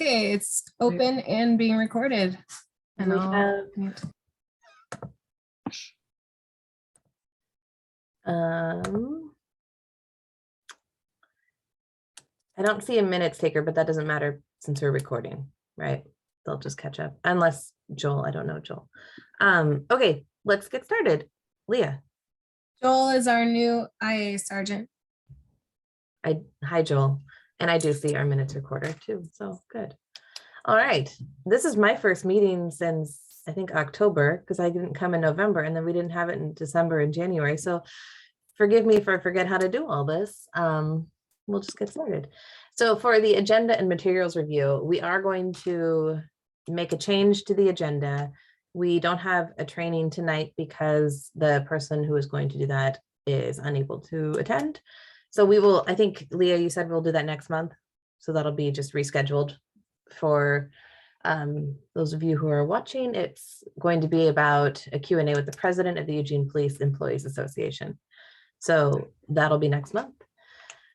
Okay, it's open and being recorded. And We I'll have mute. I don't see a minutes taker, but that doesn't matter since we're recording, right? They'll just catch up unless Joel, I don't know Joel. Okay, let's get started. Leah. Joel is our new IA sergeant. Hi Joel. And I do see our minutes recorder too, so good. All right, this is my first meeting since I think October, because I didn't come in November and then we didn't have it in December and January. So forgive me for forget how to do all this. We'll just get started. So for the agenda and materials review, we are going to make a change to the agenda. We don't have a training tonight because the person who is going to do that is unable to attend. So we will, I think, Leah, you said we'll do that next month. So that'll be just rescheduled for those of you who are watching. It's going to be about a Q&A with the president of the Eugene Police Employees Association. So that'll be next month.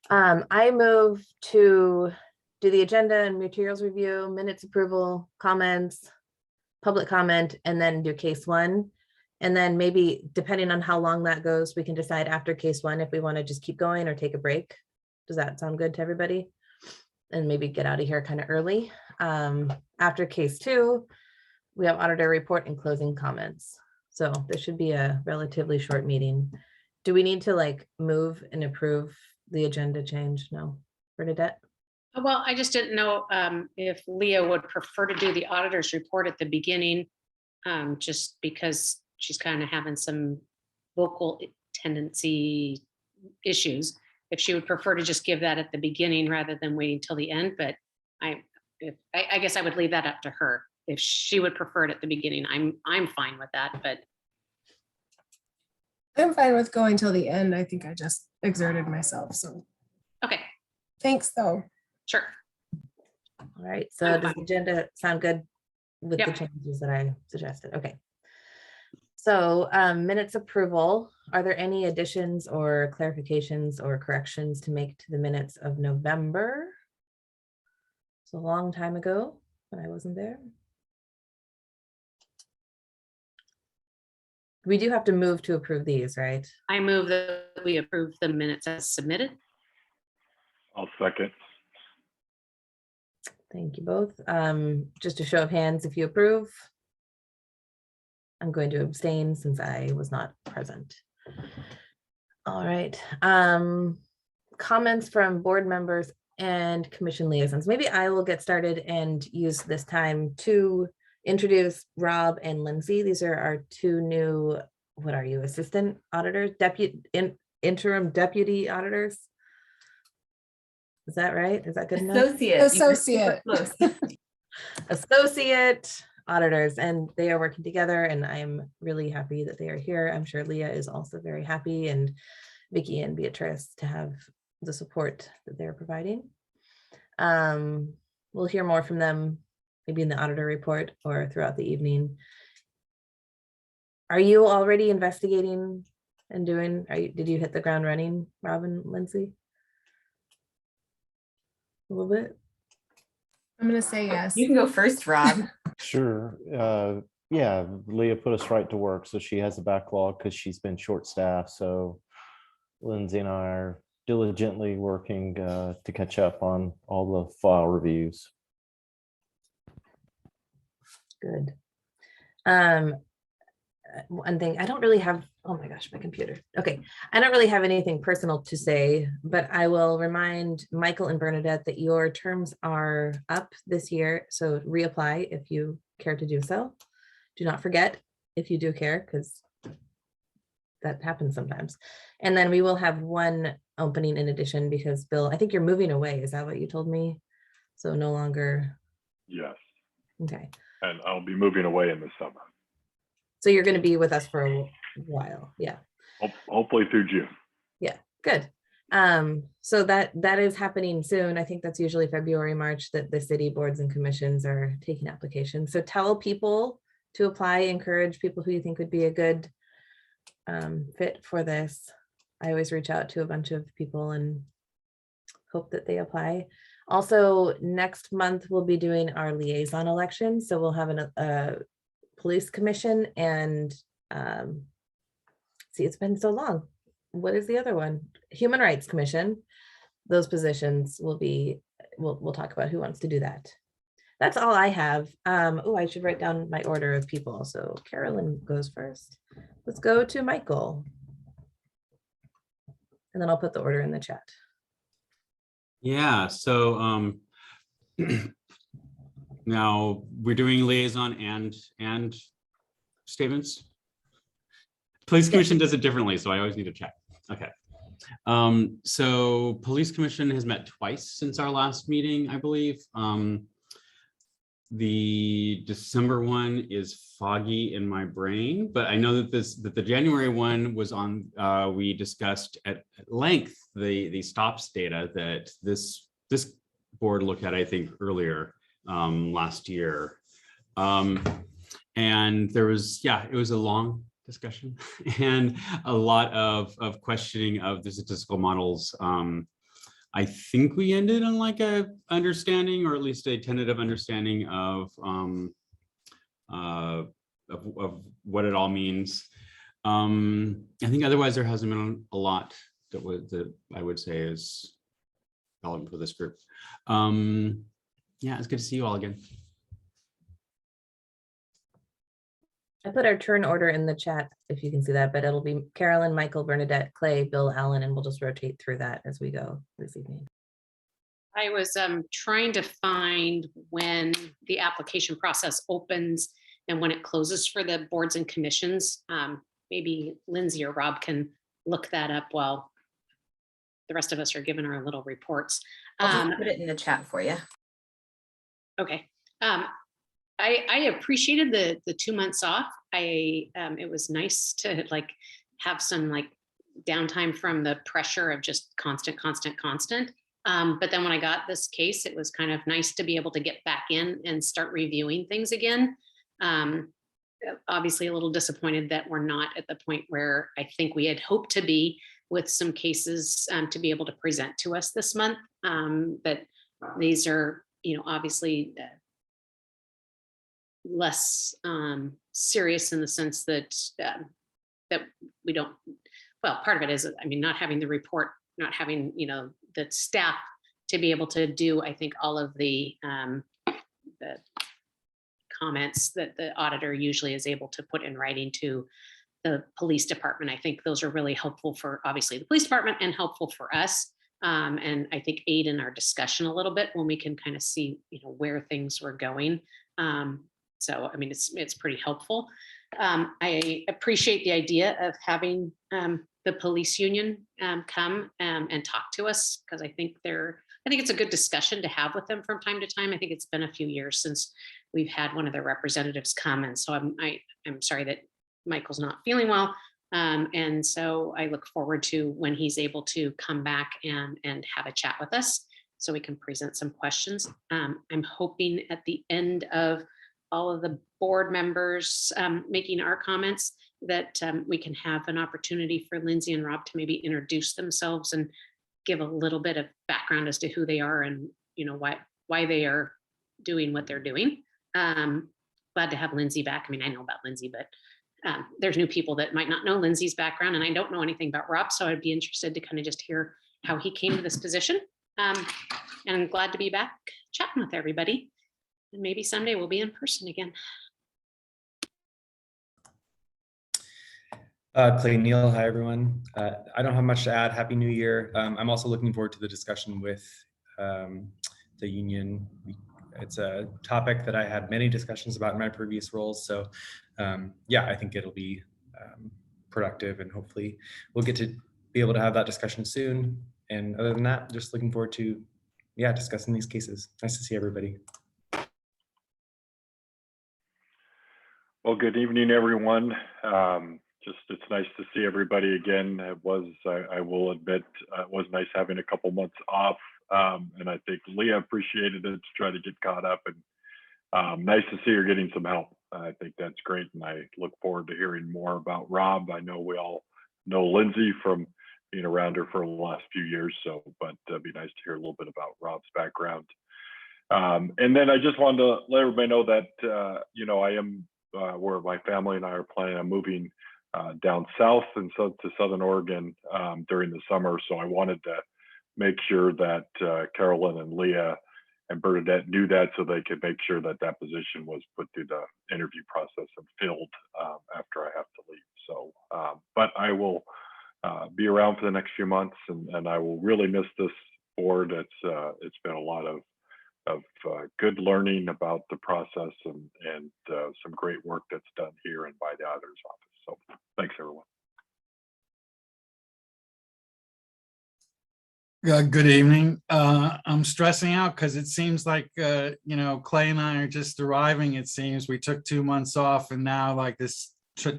I move to do the agenda and materials review, minutes approval, comments, public comment, and then do case one. And then maybe depending on how long that goes, we can decide after case one if we want to just keep going or take a break. Does that sound good to everybody? And maybe get out of here kind of early. After case two, we have auditor report and closing comments. So there should be a relatively short meeting. Do we need to like move and approve the agenda change? No, Bernadette? Well, I just didn't know if Leah would prefer to do the auditor's report at the beginning, just because she's kind of having some vocal tendency issues. If she would prefer to just give that at the beginning rather than waiting till the end, but I guess I would leave that up to her. If she would prefer it at the beginning, I'm fine with that, but. I'm fine with going till the end. I think I just exerted myself. So Okay, thanks though. sure. All right, so does the agenda sound good with the Yep. changes that I suggested? Okay. So minutes approval, are there any additions or clarifications or corrections to make to the minutes of November? It's a long time ago when I wasn't there. We do have to move to approve these, right? I move that we approve the minutes as submitted. I'll second. Thank you both. Just a show of hands if you approve. I'm going to abstain since I was not present. All right. Comments from board members and commission liaisons. Maybe I will get started and use this time to introduce Rob and Lindsay. These are our two new, what are you, assistant auditors, interim deputy auditors? Is that right? Is that good enough? Associate. Associate auditors, and they are working together, and I'm really happy that they are here. I'm sure Leah is also very happy, and Vicki and Beatrice to have the support that they're providing. We'll hear more from them maybe in the auditor report or throughout the evening. Are you already investigating and doing, did you hit the ground running, Robin, Lindsay? A little bit? I'm going to say yes. You can go first, Rob. Sure. Yeah, Leah put us right to work. So she has a backlog because she's been short staffed. So Lindsay and I are diligently working to catch up on all the file reviews. Good. One thing, I don't really have, oh my gosh, my computer. Okay, I don't really have anything personal to say, but I will remind Michael and Bernadette that your terms are up this year. So reapply if you care to do so. Do not forget if you do care, because that happens sometimes. And then we will have one opening in addition because Bill, I think you're moving away. Is that what you told me? So no longer. Yes. Okay. And I'll be moving away in the summer. So you're going to be with us for a while. Yeah. Hopefully through June. Yeah, good. So that is happening soon. I think that's usually February, March that the city boards and commissions are taking applications. So tell people to apply, encourage people who you think would be a good fit for this. I always reach out to a bunch of people and hope that they apply. Also, next month, we'll be doing our liaison election. So we'll have a police commission and see, it's been so long. What is the other one? Human Rights Commission. Those positions will be, we'll talk about who wants to do that. That's all I have. Oh, I should write down my order of people. So Carolyn goes first. Let's go to Michael. And then I'll put the order in the chat. Yeah, so now we're doing liaison and statements. Police Commission does it differently, so I always need to check. Okay. So Police Commission has met twice since our last meeting, I believe. The December one is foggy in my brain, but I know that the January one was on. We discussed at length the stops data that this board looked at, I think, earlier last year, and there was, yeah, it was a long discussion and a lot of questioning of the statistical models. I think we ended on like a understanding, or at least a tentative understanding of what it all means. I think otherwise there hasn't been a lot that I would say is relevant for this group. Yeah, it's good to see you all again. I put our turn order in the chat, if you can see that, but it'll be Carolyn, Michael, Bernadette, Clay, Bill, Allen, and we'll just rotate through that as we go this evening. I was trying to find when the application process opens and when it closes for the boards and commissions. Maybe Lindsay or Rob can look that up while the rest of us are giving our little reports. I'll just put it in the chat for you. Okay. I appreciated the 2 months off. It was nice to like have some like downtime from the pressure of just constant. But then when I got this case, it was kind of nice to be able to get back in and start reviewing things again. Obviously a little disappointed that we're not at the point where I think we had hoped to be with some cases to be able to present to us this month. But these are, obviously less serious in the sense that that we don't, well, part of it is, not having the report, not having, the staff to be able to do, I think, all of the comments that the auditor usually is able to put in writing to the police department. I think those are really helpful for obviously the police department and helpful for us. And I think aid in our discussion a little bit when we can kind of see, where things were going. So, it's pretty helpful. I appreciate the idea of having the police union come and talk to us, because I think it's a good discussion to have with them from time to time. I think it's been a few years since we've had one of their representatives come. And so I'm sorry that Michael's not feeling well. And so I look forward to when he's able to come back and have a chat with us so we can present some questions. I'm hoping at the end of all of the board members making our comments that we can have an opportunity for Lindsay and Rob to maybe introduce themselves and give a little bit of background as to who they are and why they are doing what they're doing. Glad to have Lindsay back. I know about Lindsay, but there's new people that might not know Lindsay's background, and I don't know anything about Rob, so I'd be interested to kind of just hear how he came to this position. And I'm glad to be back chatting with everybody. And maybe someday we'll be in person again. Clay Neal, hi everyone. I don't have much to add. Happy New Year. I'm also looking forward to the discussion with the union. It's a topic that I had many discussions about in my previous roles. So yeah, I think it'll be productive, and hopefully we'll get to be able to have that discussion soon. And other than that, just looking forward to, discussing these cases. Nice to see everybody. Well, good evening, everyone. It's nice to see everybody again. It was, I will admit, it was nice having a couple months off. And I think Leah appreciated it to try to get caught up, and nice to see her getting some help. I think that's great. And I look forward to hearing more about Rob. I know we all know Lindsay from being around her for the last few years. So, but it'd be nice to hear a little bit about Rob's background. And then I just wanted to let everybody know that, you know, I am where my family and I are planning on moving down south and so to Southern Oregon during the summer. So I wanted to make sure that Carolyn and Leah and Bernadette knew that, so they could make sure that that position was put through the interview process and filled after I have to leave. So, but I will be around for the next few months, and I will really miss this board. It's been a lot of good learning about the process and some great work that's done here and by the auditor's office. So thanks, everyone. Good evening. I'm stressing out because it seems like, you know, Clay and I are just arriving. It seems we took 2 months off and now like this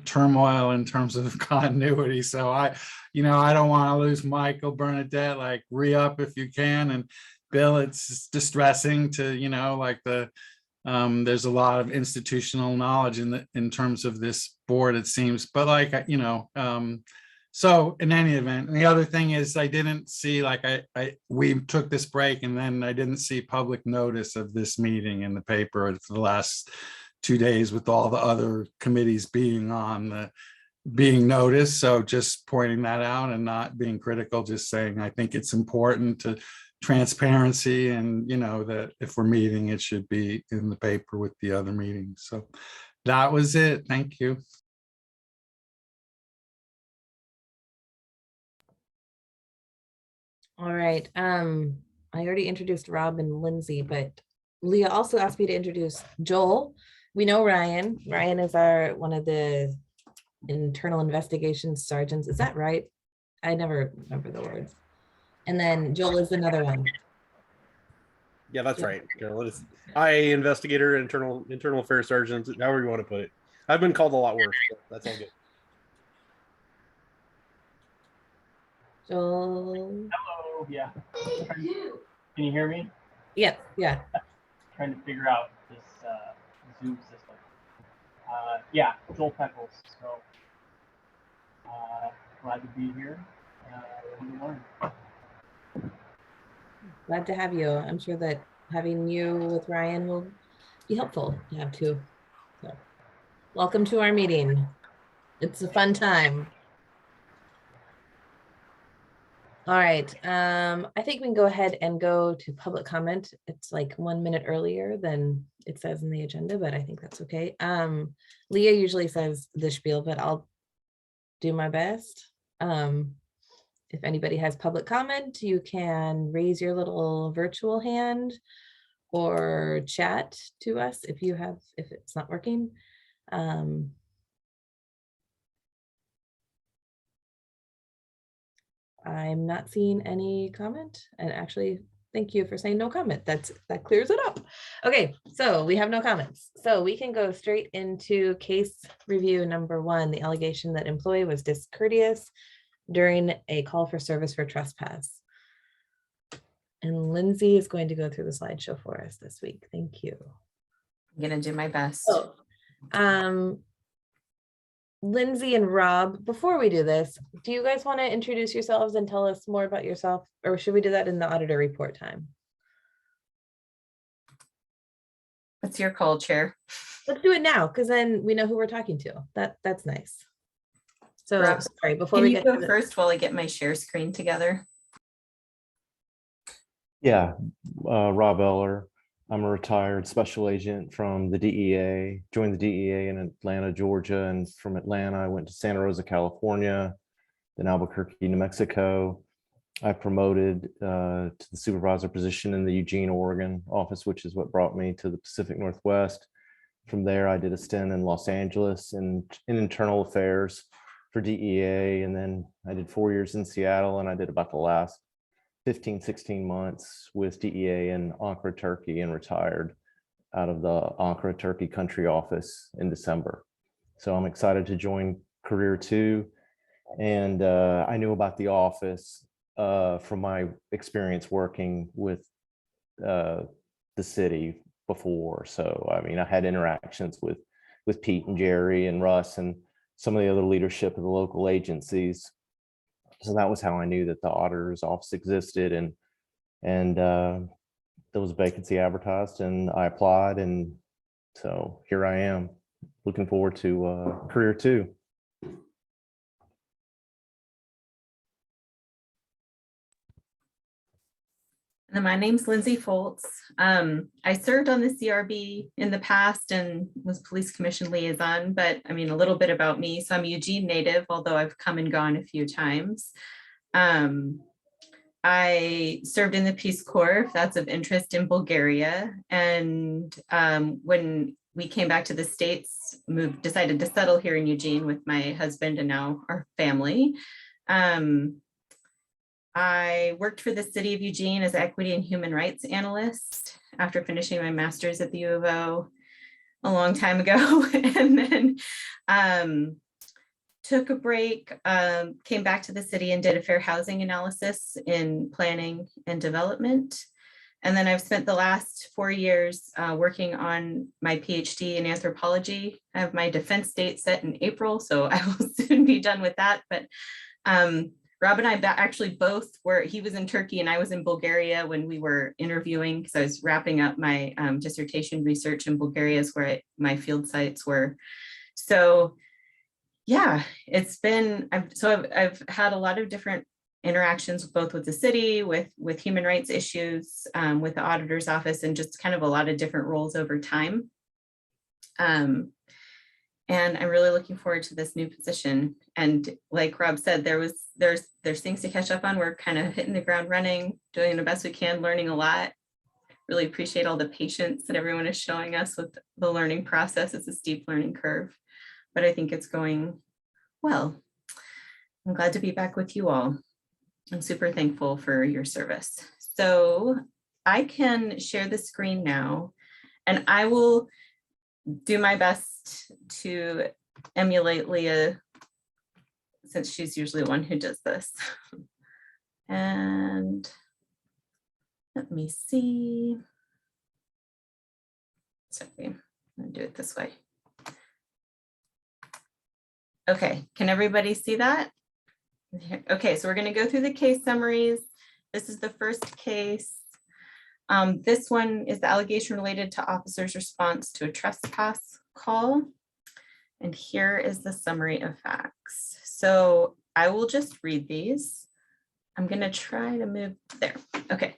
turmoil in terms of continuity. So I don't want to lose Michael, Bernadette, like re-up if you can. And Bill, it's distressing to, you know, like there's a lot of institutional knowledge in terms of this board, it seems, but like, you know, so in any event, and the other thing is I didn't see, like we took this break and then I didn't see public notice of this meeting in the paper for the last 2 days with all the other committees being being noticed. So just pointing that out and not being critical, just saying, I think it's important to transparency and, you know, that if we're meeting, it should be in the paper with the other meetings. So that was it. Thank you. All right. I already introduced Rob and Lindsay, but Leah also asked me to introduce Joel. We know Ryan. Ryan is one of the internal investigations sergeants. Is that right? I never remember the words. And then Joel is another one. Yeah, that's right. Joel is IA investigator, internal affairs sergeant, however you want to put it. I've been called a lot worse. So that's all good. Joel. Hello, yeah. Can you hear me? Yeah, yeah. Trying to figure out this Zoom system. Yeah, Joel Peckles. So glad to be here. Ready to learn. Glad to have you. I'm sure that having you with Ryan will be helpful to have too. So, welcome to our meeting. It's a fun time. All right, I think we can go ahead and go to public comment. It's like 1 minute earlier than it says in the agenda, but I think that's okay. Leah usually says the spiel, but I'll do my best. If anybody has public comment, you can raise your little virtual hand or chat to us if it's not working. I'm not seeing any comment, and actually, thank you for saying no comment. That clears it up. Okay, so we have no comments. So we can go straight into case review number 1, the allegation that employee was discourteous during a call for service for trespass. And Lindsay is going to go through the slideshow for us this week. Thank you. I'm gonna do my best. Oh, Lindsay and Rob, before we do this, do you guys want to introduce yourselves and tell us more about yourself, or should we do that in the auditor report time? What's your call, Chair? Let's do it now, because then we know who we're talking to. That's nice. So Rob, sorry, before Can we you get go to first while I get my share screen together? Yeah, Rob Eller. I'm a retired special agent from the DEA, joined the DEA in Atlanta, Georgia, and from Atlanta, I went to Santa Rosa, California, then Albuquerque, New Mexico. I promoted to the supervisor position in the Eugene, Oregon office, which is what brought me to the Pacific Northwest. From there, I did a stint in Los Angeles in internal affairs for DEA, and then I did 4 years in Seattle, and I did about the last 15, 16 months with DEA in Ankara, Turkey, and retired out of the Ankara, Turkey country office in December. So I'm excited to join Career 2. And I knew about the office from my experience working with the city before. So, I mean, I had interactions with Pete and Jerry and Russ and some of the other leadership of the local agencies. So that was how I knew that the auditor's office existed, and there was a vacancy advertised, and I applied, and so here I am, looking forward to career 2. And my name's Lindsay Fultz. I served on the CRB in the past and was police commission liaison, but I mean, a little bit about me. So I'm a Eugene native, although I've come and gone a few times. I served in the Peace Corps, if that's of interest, in Bulgaria. And when we came back to the States, decided to settle here in Eugene with my husband and now our family. I worked for the city of Eugene as equity and human rights analyst after finishing my master's at the U of O a long time ago. And then took a break, came back to the city and did a fair housing analysis in planning and development. And then I've spent the last 4 years working on my PhD in anthropology. I have my defense date set in April, so I will soon be done with that. But Rob and I actually both were, he was in Turkey and I was in Bulgaria when we were interviewing, because I was wrapping up my dissertation research in Bulgaria is where my field sites were. So yeah, it's been, I've had a lot of different interactions both with the city, with human rights issues, with the auditor's office, and just kind of a lot of different roles over time. And I'm really looking forward to this new position. And like Rob said, there's things to catch up on. We're kind of hitting the ground running, doing the best we can, learning a lot. Really appreciate all the patience that everyone is showing us with the learning process. It's a steep learning curve, but I think it's going well. I'm glad to be back with you all. I'm super thankful for your service. So I can share the screen now, and I will do my best to emulate Leah, since she's usually the one who does this. And let me see. Sorry, I'm gonna do it this way. Okay, can everybody see that? Okay, so we're gonna go through the case summaries. This is the first case. This one is the allegation related to officer's response to a trespass call. And here is the summary of facts. So I will just read these. I'm gonna try to move there. Okay,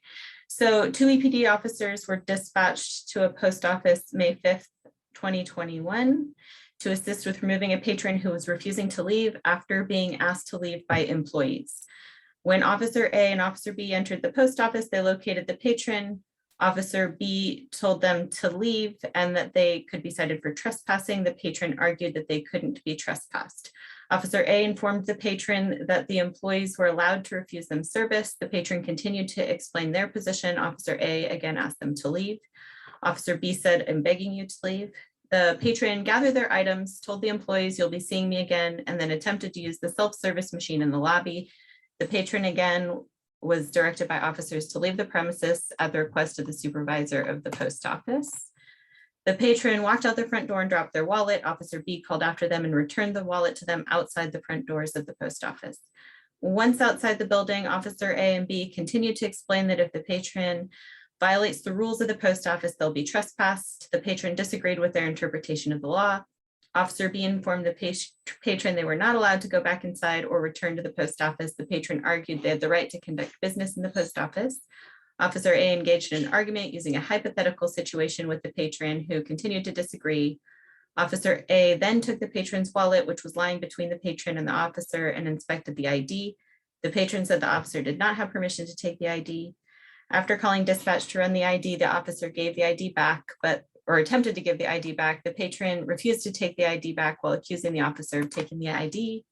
so 2 EPD officers were dispatched to a post office May 5th, 2021 to assist with removing a patron who was refusing to leave after being asked to leave by employees. When Officer A and Officer B entered the post office, they located the patron. Officer B told them to leave and that they could be cited for trespassing. The patron argued that they couldn't be trespassed. Officer A informed the patron that the employees were allowed to refuse them service. The patron continued to explain their position. Officer A again asked them to leave. Officer B said, "I'm begging you to leave." The patron gathered their items, told the employees, "You'll be seeing me again," and then attempted to use the self-service machine in the lobby. The patron again was directed by officers to leave the premises at the request of the supervisor of the post office. The patron walked out the front door and dropped their wallet. Officer B called after them and returned the wallet to them outside the front doors of the post office. Once outside the building, Officer A and B continued to explain that if the patron violates the rules of the post office, they'll be trespassed. The patron disagreed with their interpretation of the law. Officer B informed the patron they were not allowed to go back inside or return to the post office. The patron argued they had the right to conduct business in the post office. Officer A engaged in an argument using a hypothetical situation with the patron, who continued to disagree. Officer A then took the patron's wallet, which was lying between the patron and the officer, and inspected the ID. The patron said the officer did not have permission to take the ID. After calling dispatch to run the ID, the officer gave the ID back, or attempted to give the ID back. The patron refused to take the ID back while accusing the officer of taking the ID.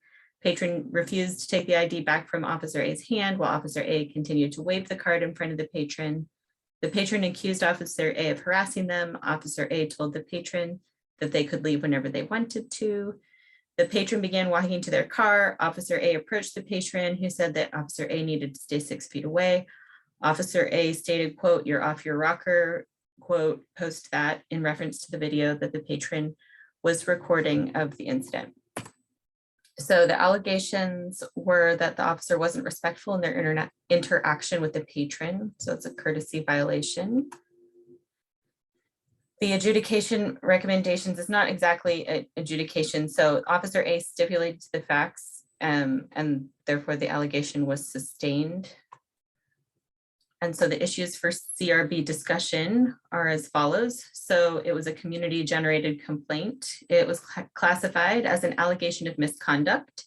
Patron refused to take the ID back from Officer A's hand while Officer A continued to wave the card in front of the patron. The patron accused Officer A of harassing them. Officer A told the patron that they could leave whenever they wanted to. The patron began walking to their car. Officer A approached the patron, who said that Officer A needed to stay 6 feet away. Officer A stated, quote, "You're off your rocker," quote, post that in reference to the video that the patron was recording of the incident. So the allegations were that the officer wasn't respectful in their interaction with the patron. So it's a courtesy violation. The adjudication recommendations is not exactly an adjudication. So Officer A stipulated the facts and therefore the allegation was sustained. And so the issues for CRB discussion are as follows. So it was a community generated complaint. It was classified as an allegation of misconduct.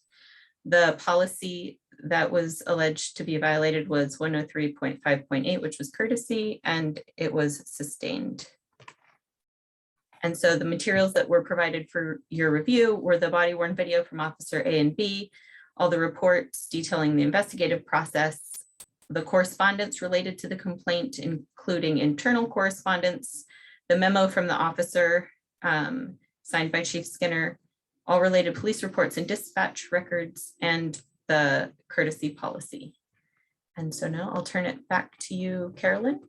The policy that was alleged to be violated was 103.5.8, which was courtesy, and it was sustained. And so the materials that were provided for your review were the body worn video from Officer A and B, all the reports detailing the investigative process, the correspondence related to the complaint, including internal correspondence, the memo from the officer signed by Chief Skinner, all related police reports and dispatch records, and the courtesy policy. And so now I'll turn it back to you, Carolyn.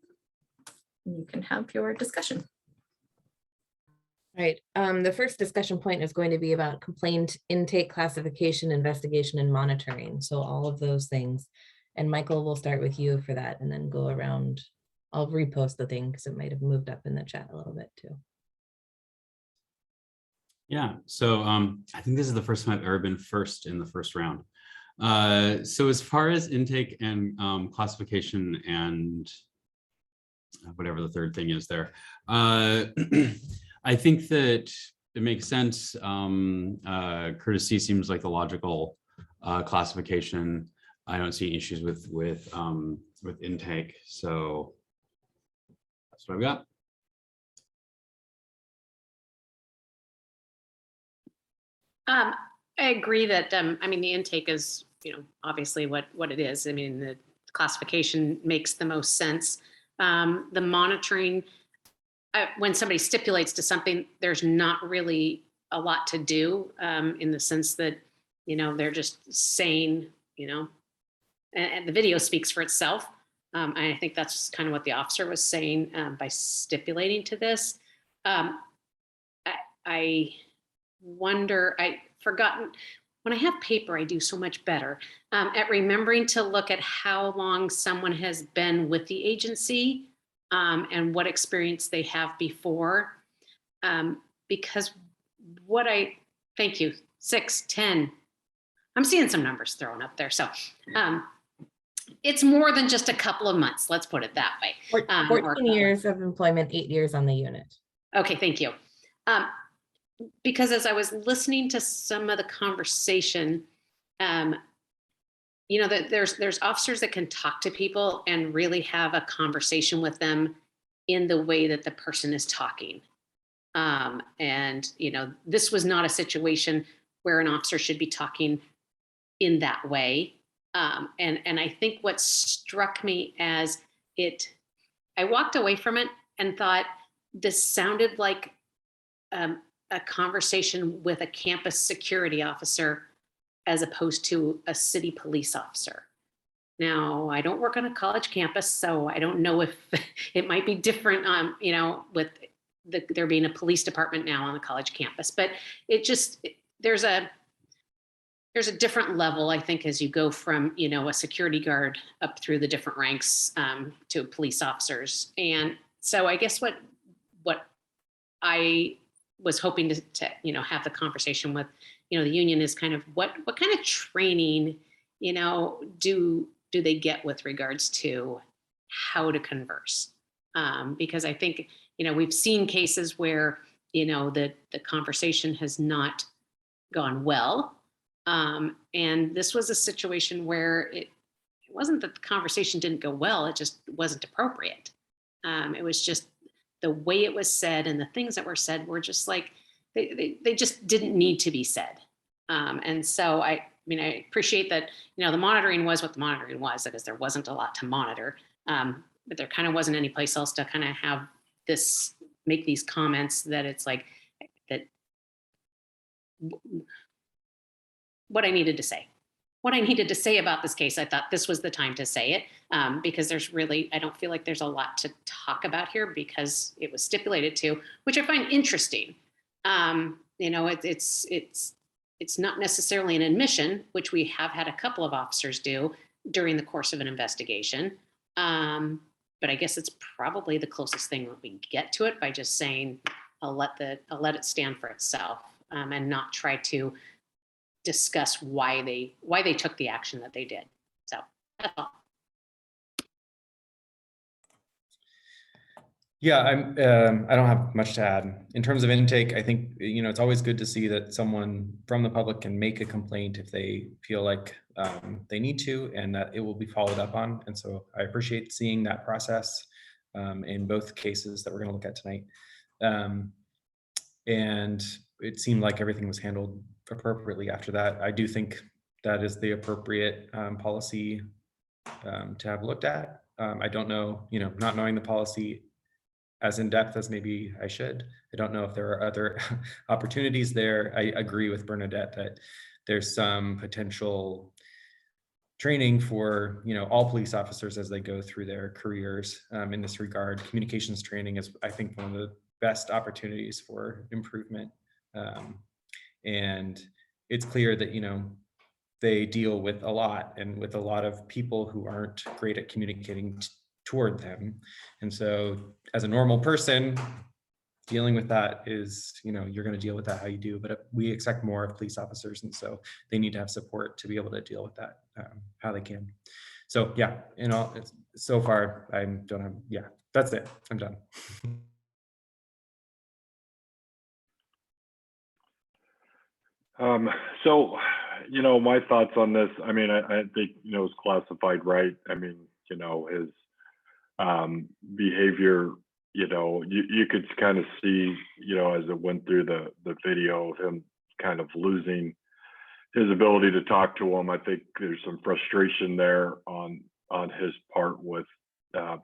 You can have your discussion. Right. The first discussion point is going to be about complaint intake, classification, investigation, and monitoring. So all of those things. And Michael, we'll start with you for that and then go around. I'll repost the thing because it might have moved up in the chat a little bit too. Yeah, so I think this is the first time I've ever been first in the first round. So as far as intake and classification and whatever the third thing is there, I think that it makes sense. Courtesy seems like the logical classification. I don't see issues with intake, so that's what I've got. I agree that, I mean, the intake is, obviously what it is. I mean, the classification makes the most sense. The monitoring, when somebody stipulates to something, there's not really a lot to do in the sense that, they're just saying, and the video speaks for itself. I think that's kind of what the officer was saying by stipulating to this. I wonder, I've forgotten, when I have paper, I do so much better at remembering to look at how long someone has been with the agency and what experience they have before. Because thank you, 6, 10, I'm seeing some numbers thrown up there. So it's more than just a couple of months, let's put it that way. 14 years of employment, 8 years on the unit. Okay, thank you. Because as I was listening to some of the conversation, that there's officers that can talk to people and really have a conversation with them in the way that the person is talking. And this was not a situation where an officer should be talking in that way. And I think what struck me as I walked away from it and thought this sounded like a conversation with a campus security officer as opposed to a city police officer. Now, I don't work on a college campus, so I don't know if it might be different, with there being a police department now on the college campus, but there's a different level, I think, as you go from, a security guard up through the different ranks to police officers. And so I guess what I was hoping to have the conversation with, the union is kind of what kind of training, do they get with regards to how to converse? Because I think, we've seen cases where, the conversation has not gone well. And this was a situation where it wasn't that the conversation didn't go well, it just wasn't appropriate. It was just the way it was said and the things that were said were just like, they just didn't need to be said. And so I appreciate that, the monitoring was what the monitoring was, because there wasn't a lot to monitor, but there kind of wasn't any place else to kind of make these comments that it's like that. What I needed to say about this case, I thought this was the time to say it, because I don't feel like there's a lot to talk about here because it was stipulated to, which I find interesting. It's it's not necessarily an admission, which we have had a couple of officers do during the course of an investigation. But I guess it's probably the closest thing that we get to it by just saying, I'll let it stand for itself, and not try to discuss why they took the action that they did. So that's all. Yeah, I don't have much to add. In terms of intake, I think, it's always good to see that someone from the public can make a complaint if they feel like they need to, and that it will be followed up on. And so I appreciate seeing that process in both cases that we're going to look at tonight. And it seemed like everything was handled appropriately after that. I do think that is the appropriate policy to have looked at. I don't know, not knowing the policy as in depth as maybe I should. I don't know if there are other opportunities there. I agree with Bernadette that there's some potential training for all police officers as they go through their careers in this regard. Communications training is, I think, one of the best opportunities for improvement. And it's clear that they deal with a lot, and with a lot of people who aren't great at communicating toward them. And so as a normal person, dealing with that is, you're going to deal with that how you do, but we expect more of police officers. And so they need to have support to be able to deal with that how they can. So yeah, so far I don't have, that's it. I'm done. So, my thoughts on this, I mean, I think, it's classified right. I mean, his behavior, you could kind of see, as it went through the video of him kind of losing his ability to talk to him. I think there's some frustration there on his part with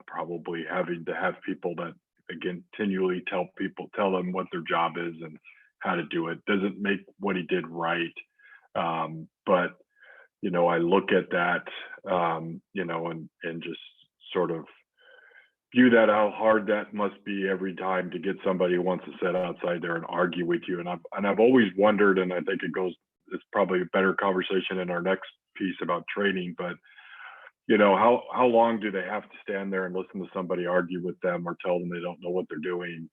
probably having to have people that, again, continually tell them what their job is and how to do it. Doesn't make what he did right. But, I look at that, and just sort of view that how hard that must be every time to get somebody who wants to sit outside there and argue with you. And I've always wondered, and I think it's probably a better conversation in our next piece about training, but how long do they have to stand there and listen to somebody argue with them or tell them they don't know what they're doing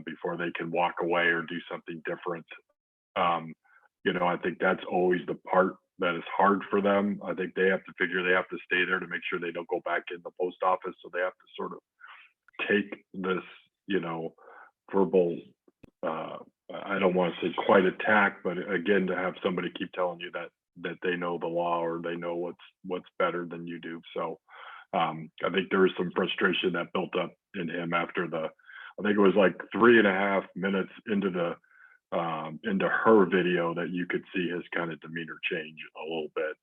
before they can walk away or do something different? I think that's always the part that is hard for them. I think they have to figure they have to stay there to make sure they don't go back in the post office. So they have to sort of take this, verbal, I don't want to say quite attack, but again, to have somebody keep telling you that they know the law or they know what's better than you do. So I think there was some frustration that built up in him after I think it was like 3.5 minutes into her video that you could see his kind of demeanor change a little bit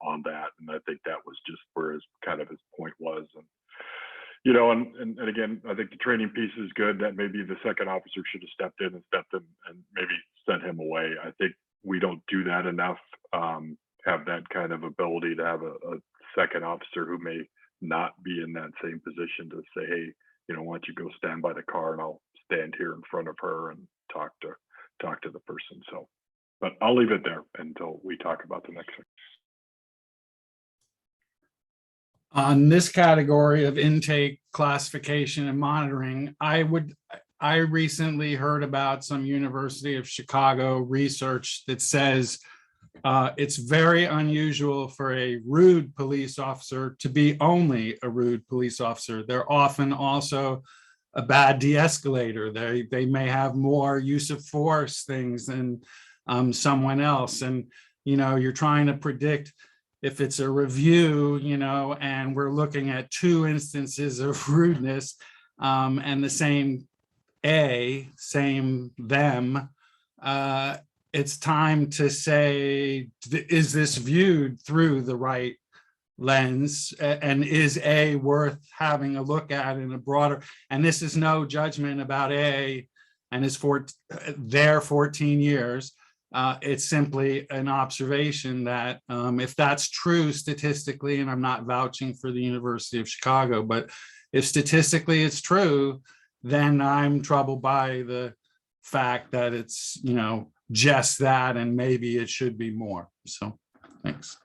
on that. And I think that was just where his point was. And, and again, I think the training piece is good. That maybe the second officer should have stepped in and maybe sent him away. I think we don't do that enough, have that kind of ability to have a second officer who may not be in that same position to say, hey, why don't you go stand by the car and I'll stand here in front of her and talk to the person. So, but I'll leave it there until we talk about the next thing. On this category of intake, classification, and monitoring, I recently heard about some University of Chicago research that says it's very unusual for a rude police officer to be only a rude police officer. They're often also a bad de-escalator. They may have more use of force things than someone else. And, you're trying to predict if it's a review, and we're looking at 2 instances of rudeness and the same them, it's time to say, is this viewed through the right lens, and is A worth having a look at in a broader, and this is no judgment about A and his 14 years. It's simply an observation that if that's true statistically, and I'm not vouching for the University of Chicago, but if statistically it's true, then I'm troubled by the fact that it's, just that, and maybe it should be more. So, thanks.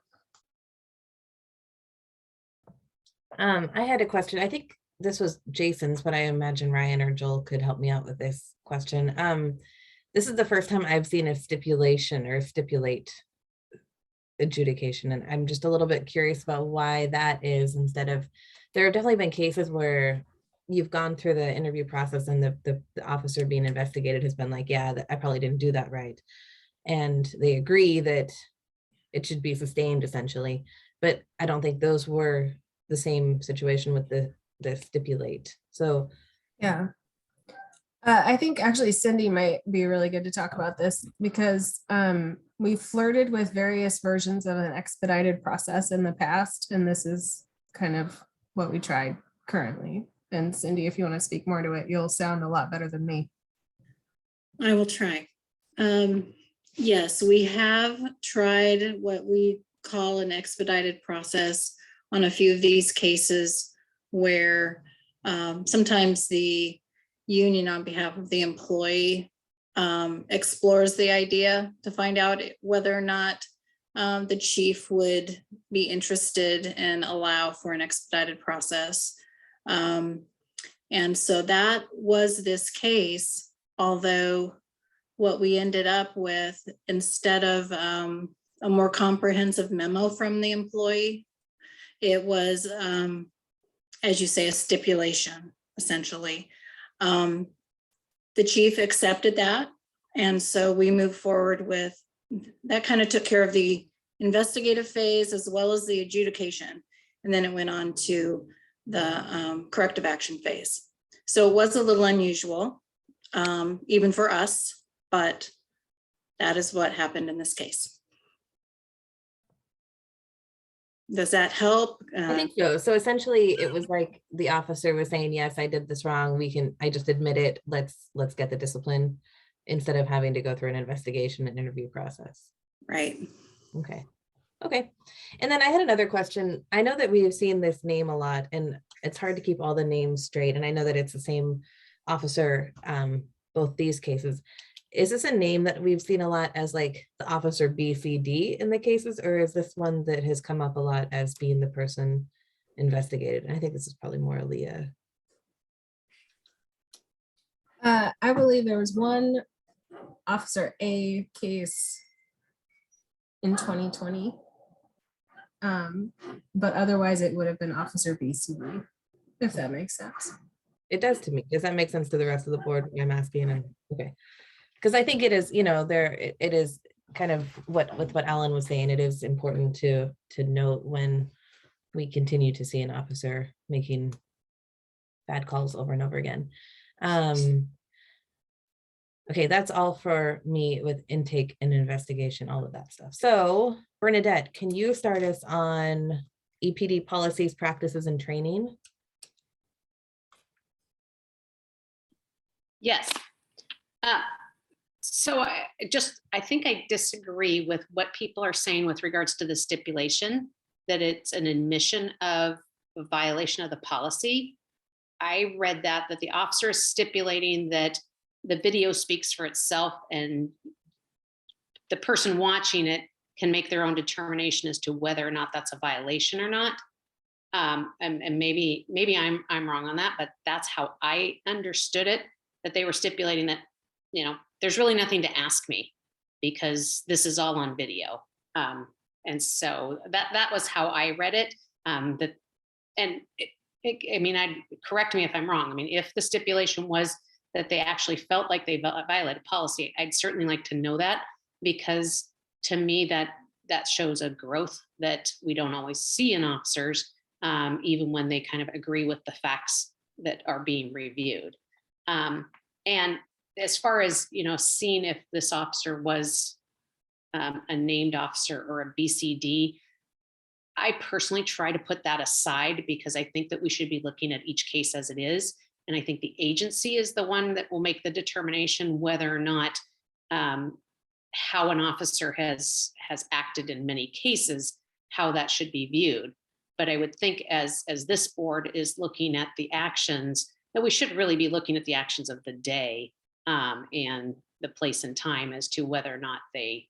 I had a question. I think this was Jason's, but I imagine Ryan or Joel could help me out with this question. This is the first time I've seen a stipulation or stipulate adjudication, and I'm just a little bit curious about why that is, instead of, there have definitely been cases where you've gone through the interview process and the officer being investigated has been like, yeah, I probably didn't do that right. And they agree that it should be sustained essentially, but I don't think those were the same situation with the stipulate. So Yeah. I think actually Cindy might be really good to talk about this, because we flirted with various versions of an expedited process in the past, and this is kind of what we tried currently. And Cindy, if you want to speak more to it, you'll sound a lot better than me. I will try. Yes, we have tried what we call an expedited process on a few of these cases where sometimes the union on behalf of the employee explores the idea to find out whether or not the chief would be interested and allow for an expedited process. And so that was this case, although what we ended up with, instead of a more comprehensive memo from the employee, it was, as you say, a stipulation, essentially. The chief accepted that. And so we moved forward with, that kind of took care of the investigative phase as well as the adjudication. And then it went on to the corrective action phase. So it was a little unusual, even for us, but that is what happened in this case. Does that help? I think so. So essentially it was like the officer was saying, yes, I did this wrong. I just admit it. Let's get the discipline, instead of having to go through an investigation and interview process. Right. Okay. Okay. And then I had another question. I know that we have seen this name a lot, and it's hard to keep all the names straight. And I know that it's the same officer, both these cases. Is this a name that we've seen a lot as like the officer BCD in the cases, or is this one that has come up a lot as being the person investigated? And I think this is probably more Leah. I believe there was one Officer A case in 2020. But otherwise it would have been Officer BCD, if that makes sense. It does to me. Does that make sense to the rest of the board? I'm asking. And okay. Because I think it is, it is kind of with what Alan was saying, it is important to note when we continue to see an officer making bad calls over and over again. Okay, that's all for me with intake and investigation, all of that stuff. So Bernadette, can you start us on EPD policies, practices, and training? Yes. So I think I disagree with what people are saying with regards to the stipulation, that it's an admission of a violation of the policy. I read that the officer is stipulating that the video speaks for itself and the person watching it can make their own determination as to whether or not that's a violation or not. And maybe I'm wrong on that, but that's how I understood it, that they were stipulating that, there's really nothing to ask me because this is all on video. And so that was how I read it. Correct me if I'm wrong. I mean, if the stipulation was that they actually felt like they violated policy, I'd certainly like to know that, because to me that shows a growth that we don't always see in officers, even when they kind of agree with the facts that are being reviewed. And as far as, seeing if this officer was a named officer or a BCD, I personally try to put that aside because I think that we should be looking at each case as it is. And I think the agency is the one that will make the determination whether or not how an officer has acted in many cases, how that should be viewed. But I would think as this board is looking at the actions, that we should really be looking at the actions of the day and the place and time as to whether or not they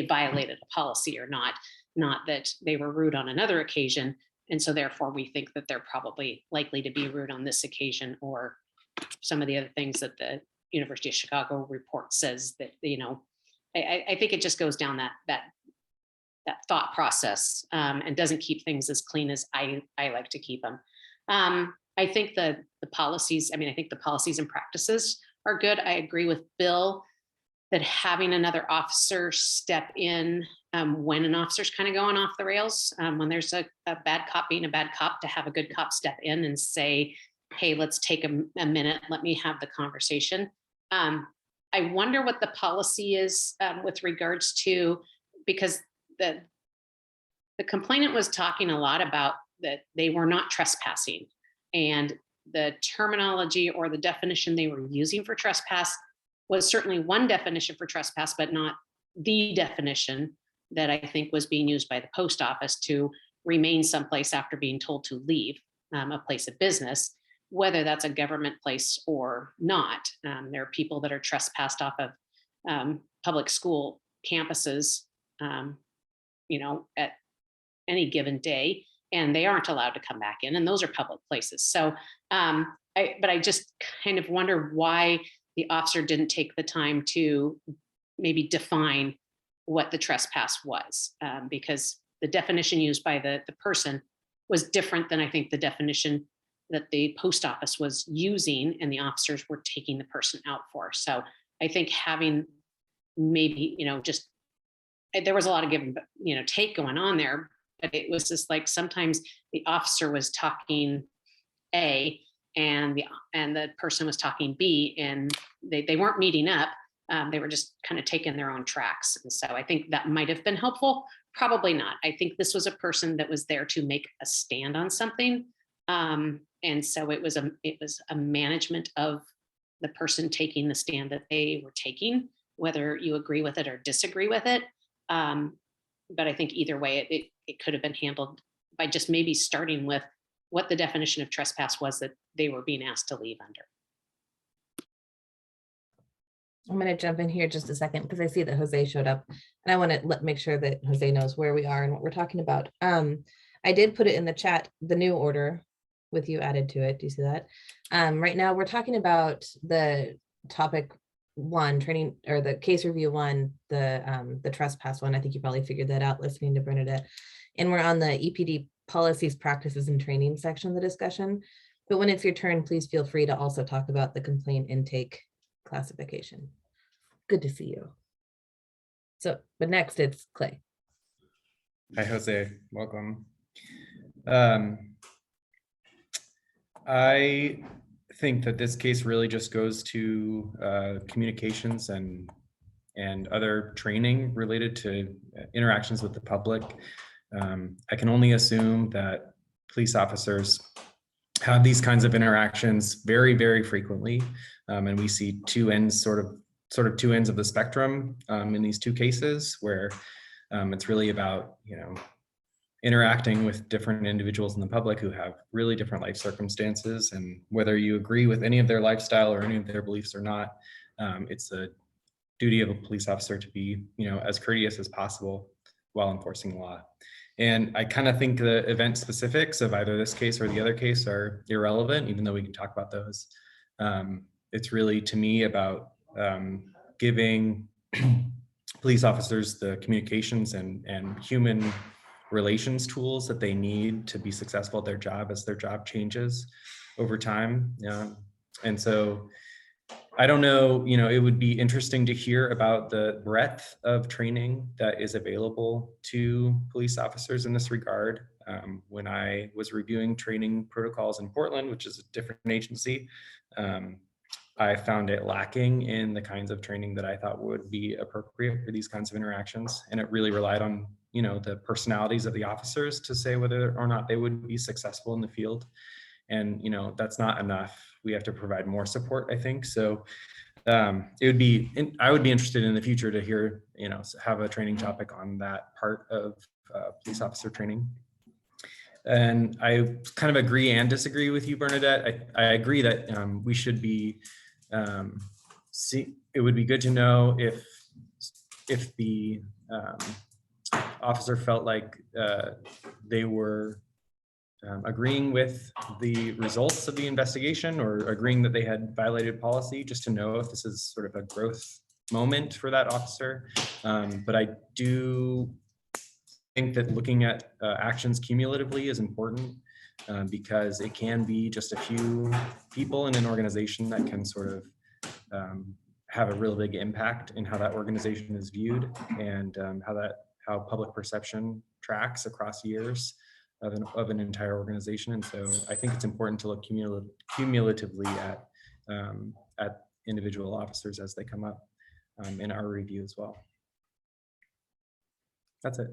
violated a policy or not that they were rude on another occasion. And so therefore we think that they're probably likely to be rude on this occasion, or some of the other things that the University of Chicago report says that, you know, I think it just goes down that thought process, and doesn't keep things as clean as I like to keep them. I think the policies, I think the policies and practices are good. I agree with Bill that having another officer step in when an officer's kind of going off the rails, when there's a bad cop being a bad cop, to have a good cop step in and say, hey, let's take a minute, let me have the conversation. I wonder what the policy is with regards to, because the complainant was talking a lot about that they were not trespassing, and the terminology or the definition they were using for trespass was certainly one definition for trespass, but not the definition that I think was being used by the post office to remain someplace after being told to leave a place of business, whether that's a government place or not. There are people that are trespassed off of public school campuses, you know, at any given day, and they aren't allowed to come back in, and those are public places. So, but I just kind of wonder why the officer didn't take the time to maybe define what the trespass was, because the definition used by the person was different than I think the definition that the post office was using and the officers were taking the person out for. So I think having maybe, you know, just, there was a lot of give and, you know, take going on there, but it was just like sometimes the officer was talking A and the person was talking B, and they weren't meeting up. They were just kind of taking their own tracks. And so I think that might have been helpful. Probably not. I think this was a person that was there to make a stand on something. And so it was a management of the person taking the stand that they were taking, whether you agree with it or disagree with it. But I think either way, it could have been handled by just maybe starting with what the definition of trespass was that they were being asked to leave under. I'm going to jump in here just a second because I see that Jose showed up, and I want to make sure that Jose knows where we are and what we're talking about. I did put it in the chat, the new order with you added to it. Do you see that? Right now we're talking about the topic 1, training, or the case review 1, the trespass one. I think you probably figured that out listening to Bernadette. And we're on the EPD policies, practices, and training section of the discussion. But when it's your turn, please feel free to also talk about the complaint intake classification. Good to see you. So, but next it's Clay. Hi, Jose. Welcome. I think that this case really just goes to communications and other training related to interactions with the public. I can only assume that police officers have these kinds of interactions very, very frequently, and we see two ends, sort of two ends of the spectrum in these two cases, where it's really about, you know, interacting with different individuals in the public who have really different life circumstances, and whether you agree with any of their lifestyle or any of their beliefs or not, it's the duty of a police officer to be, you know, as courteous as possible while enforcing the law. And I kind of think the event specifics of either this case or the other case are irrelevant, even though we can talk about those. It's really, to me, about giving police officers the communications and human relations tools that they need to be successful at their job as their job changes over time. And so I don't know, you know, it would be interesting to hear about the breadth of training that is available to police officers in this regard. When I was reviewing training protocols in Portland, which is a different agency, I found it lacking in the kinds of training that I thought would be appropriate for these kinds of interactions. And it really relied on, you know, the personalities of the officers to say whether or not they would be successful in the field. And, you know, that's not enough. We have to provide more support, I think. So I would be interested in the future to hear, you know, have a training topic on that part of police officer training. And I kind of agree and disagree with you, Bernadette. I agree that we should be see, it would be good to know if the officer felt like they were agreeing with the results of the investigation or agreeing that they had violated policy, just to know if this is sort of a growth moment for that officer. But I do think that looking at actions cumulatively is important, because it can be just a few people in an organization that can sort of have a real big impact in how that organization is viewed, and how public perception tracks across years of an entire organization. And so I think it's important to look cumulatively at individual officers as they come up in our review as well. That's it.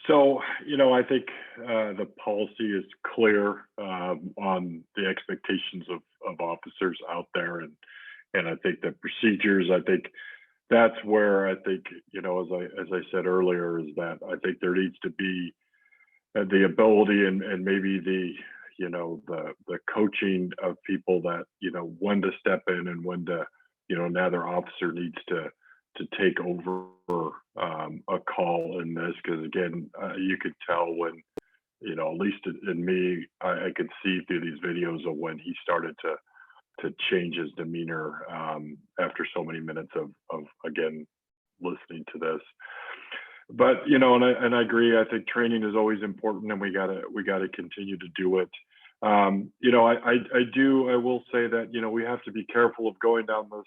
So, I think the policy is clear on the expectations of officers out there, and I think the procedures, I think that's where I think, as I said earlier, is that I think there needs to be the ability and maybe the coaching of people that, when to step in and when to, another officer needs to take over a call in this, because again, you could tell when, at least in me, I could see through these videos of when he started to change his demeanor after so many minutes of again listening to this. But and I agree. I think training is always important, and we gotta continue to do it. I will say that we have to be careful of going down this.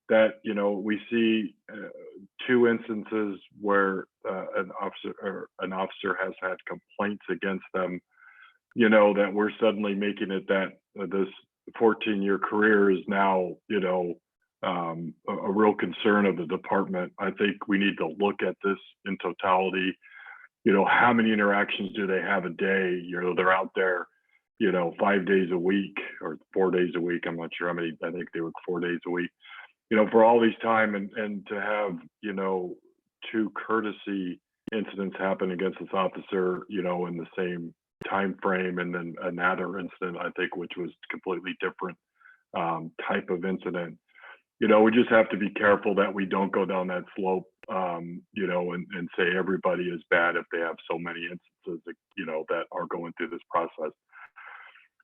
That we see two instances where an officer has had complaints against them. That we're suddenly making it that this 14-year career is now a real concern of the department. I think we need to look at this in totality. How many interactions do they have a day? They're out there 5 days a week or 4 days a week. I'm not sure how many. I think they work 4 days a week. For all these time, and to have, two courtesy incidents happen against this officer, in the same time frame, and then another incident, I think, which was completely different type of incident. We just have to be careful that we don't go down that slope, and say everybody is bad if they have so many instances, that are going through this process.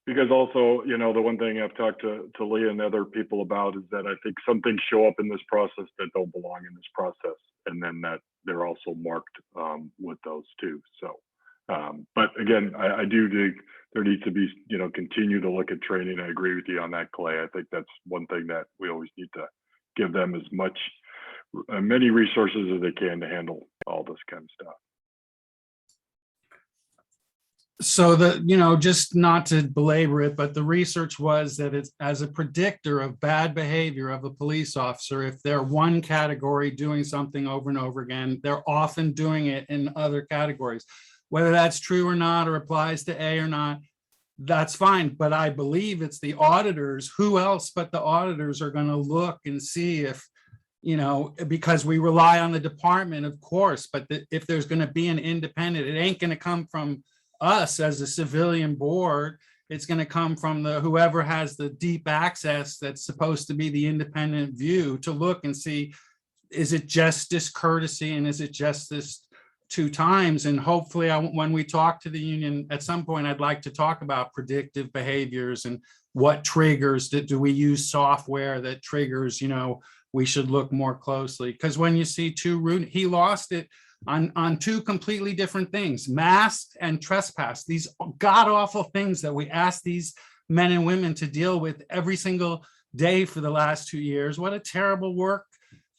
Because also, the one thing I've talked to Leah and other people about is that I think some things show up in this process that don't belong in this process, and then that they're also marked with those too. So, but again, I do think there needs to be, continue to look at training. I agree with you on that, Clay. I think that's one thing that we always need to give them as many resources as they can to handle all this kind of stuff. So just not to belabor it, but the research was that it's as a predictor of bad behavior of a police officer. If they're one category doing something over and over again, they're often doing it in other categories. Whether that's true or not, or applies to A or not, that's fine. But I believe it's the auditors. Who else but the auditors are going to look and see if, because we rely on the department, of course, but if there's going to be an independent, it ain't going to come from us as a civilian board. It's going to come from whoever has the deep access that's supposed to be the independent view to look and see, is it just discourtesy, and is it just this 2 times? And hopefully when we talk to the union at some point, I'd like to talk about predictive behaviors and what triggers. Do we use software that triggers, we should look more closely, because when you see he lost it on 2 completely different things, mask and trespass, these god awful things that we ask these men and women to deal with every single day for the last 2 years. What a terrible work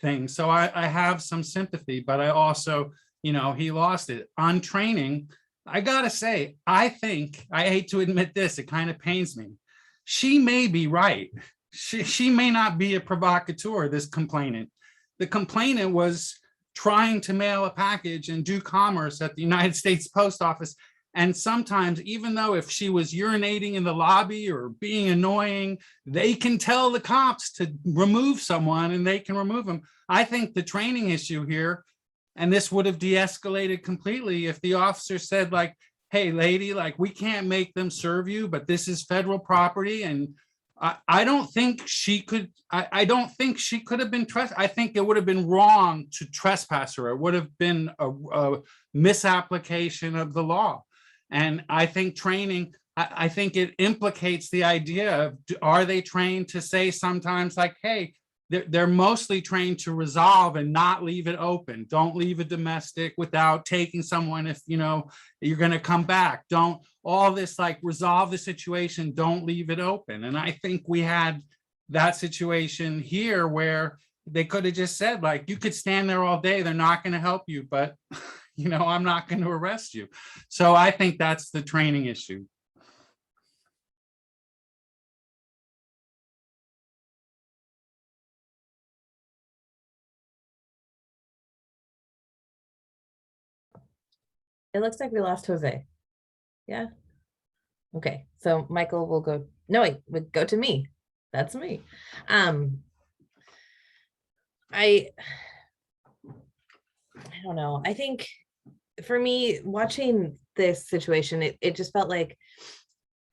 thing. So I have some sympathy, but I also, he lost it on training. I gotta say, I hate to admit this, it kind of pains me. She may be right. She may not be a provocateur, this complainant. The complainant was trying to mail a package and do commerce at the United States Post Office. And sometimes, even though if she was urinating in the lobby or being annoying, they can tell the cops to remove someone and they can remove them. I think the training issue here, and this would have de-escalated completely if the officer said, like, hey lady, like, we can't make them serve you, but this is federal property and I don't think she could, I don't think she could have been I think it would have been wrong to trespass her. It would have been a misapplication of the law. And I think training, I think it implicates the idea of, are they trained to say sometimes like, hey, they're mostly trained to resolve and not leave it open. Don't leave a domestic without taking someone if you know you're going to come back. Don't all this like resolve the situation. Don't leave it open. And I think we had that situation here where they could have just said like, you could stand there all day. They're not going to help you, but you know, I'm not going to arrest you. So I think that's the training issue. It looks like we lost Jose. Yeah. Okay, so Michael will go, no, wait, would go to me. That's me. I don't know. I think for me, watching this situation, it just felt like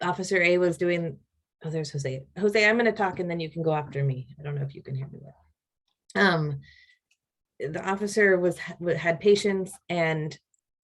Officer A was doing, oh, there's Jose. Jose, I'm gonna talk and then you can go after me. I don't know if you can hear me there. The officer had patience and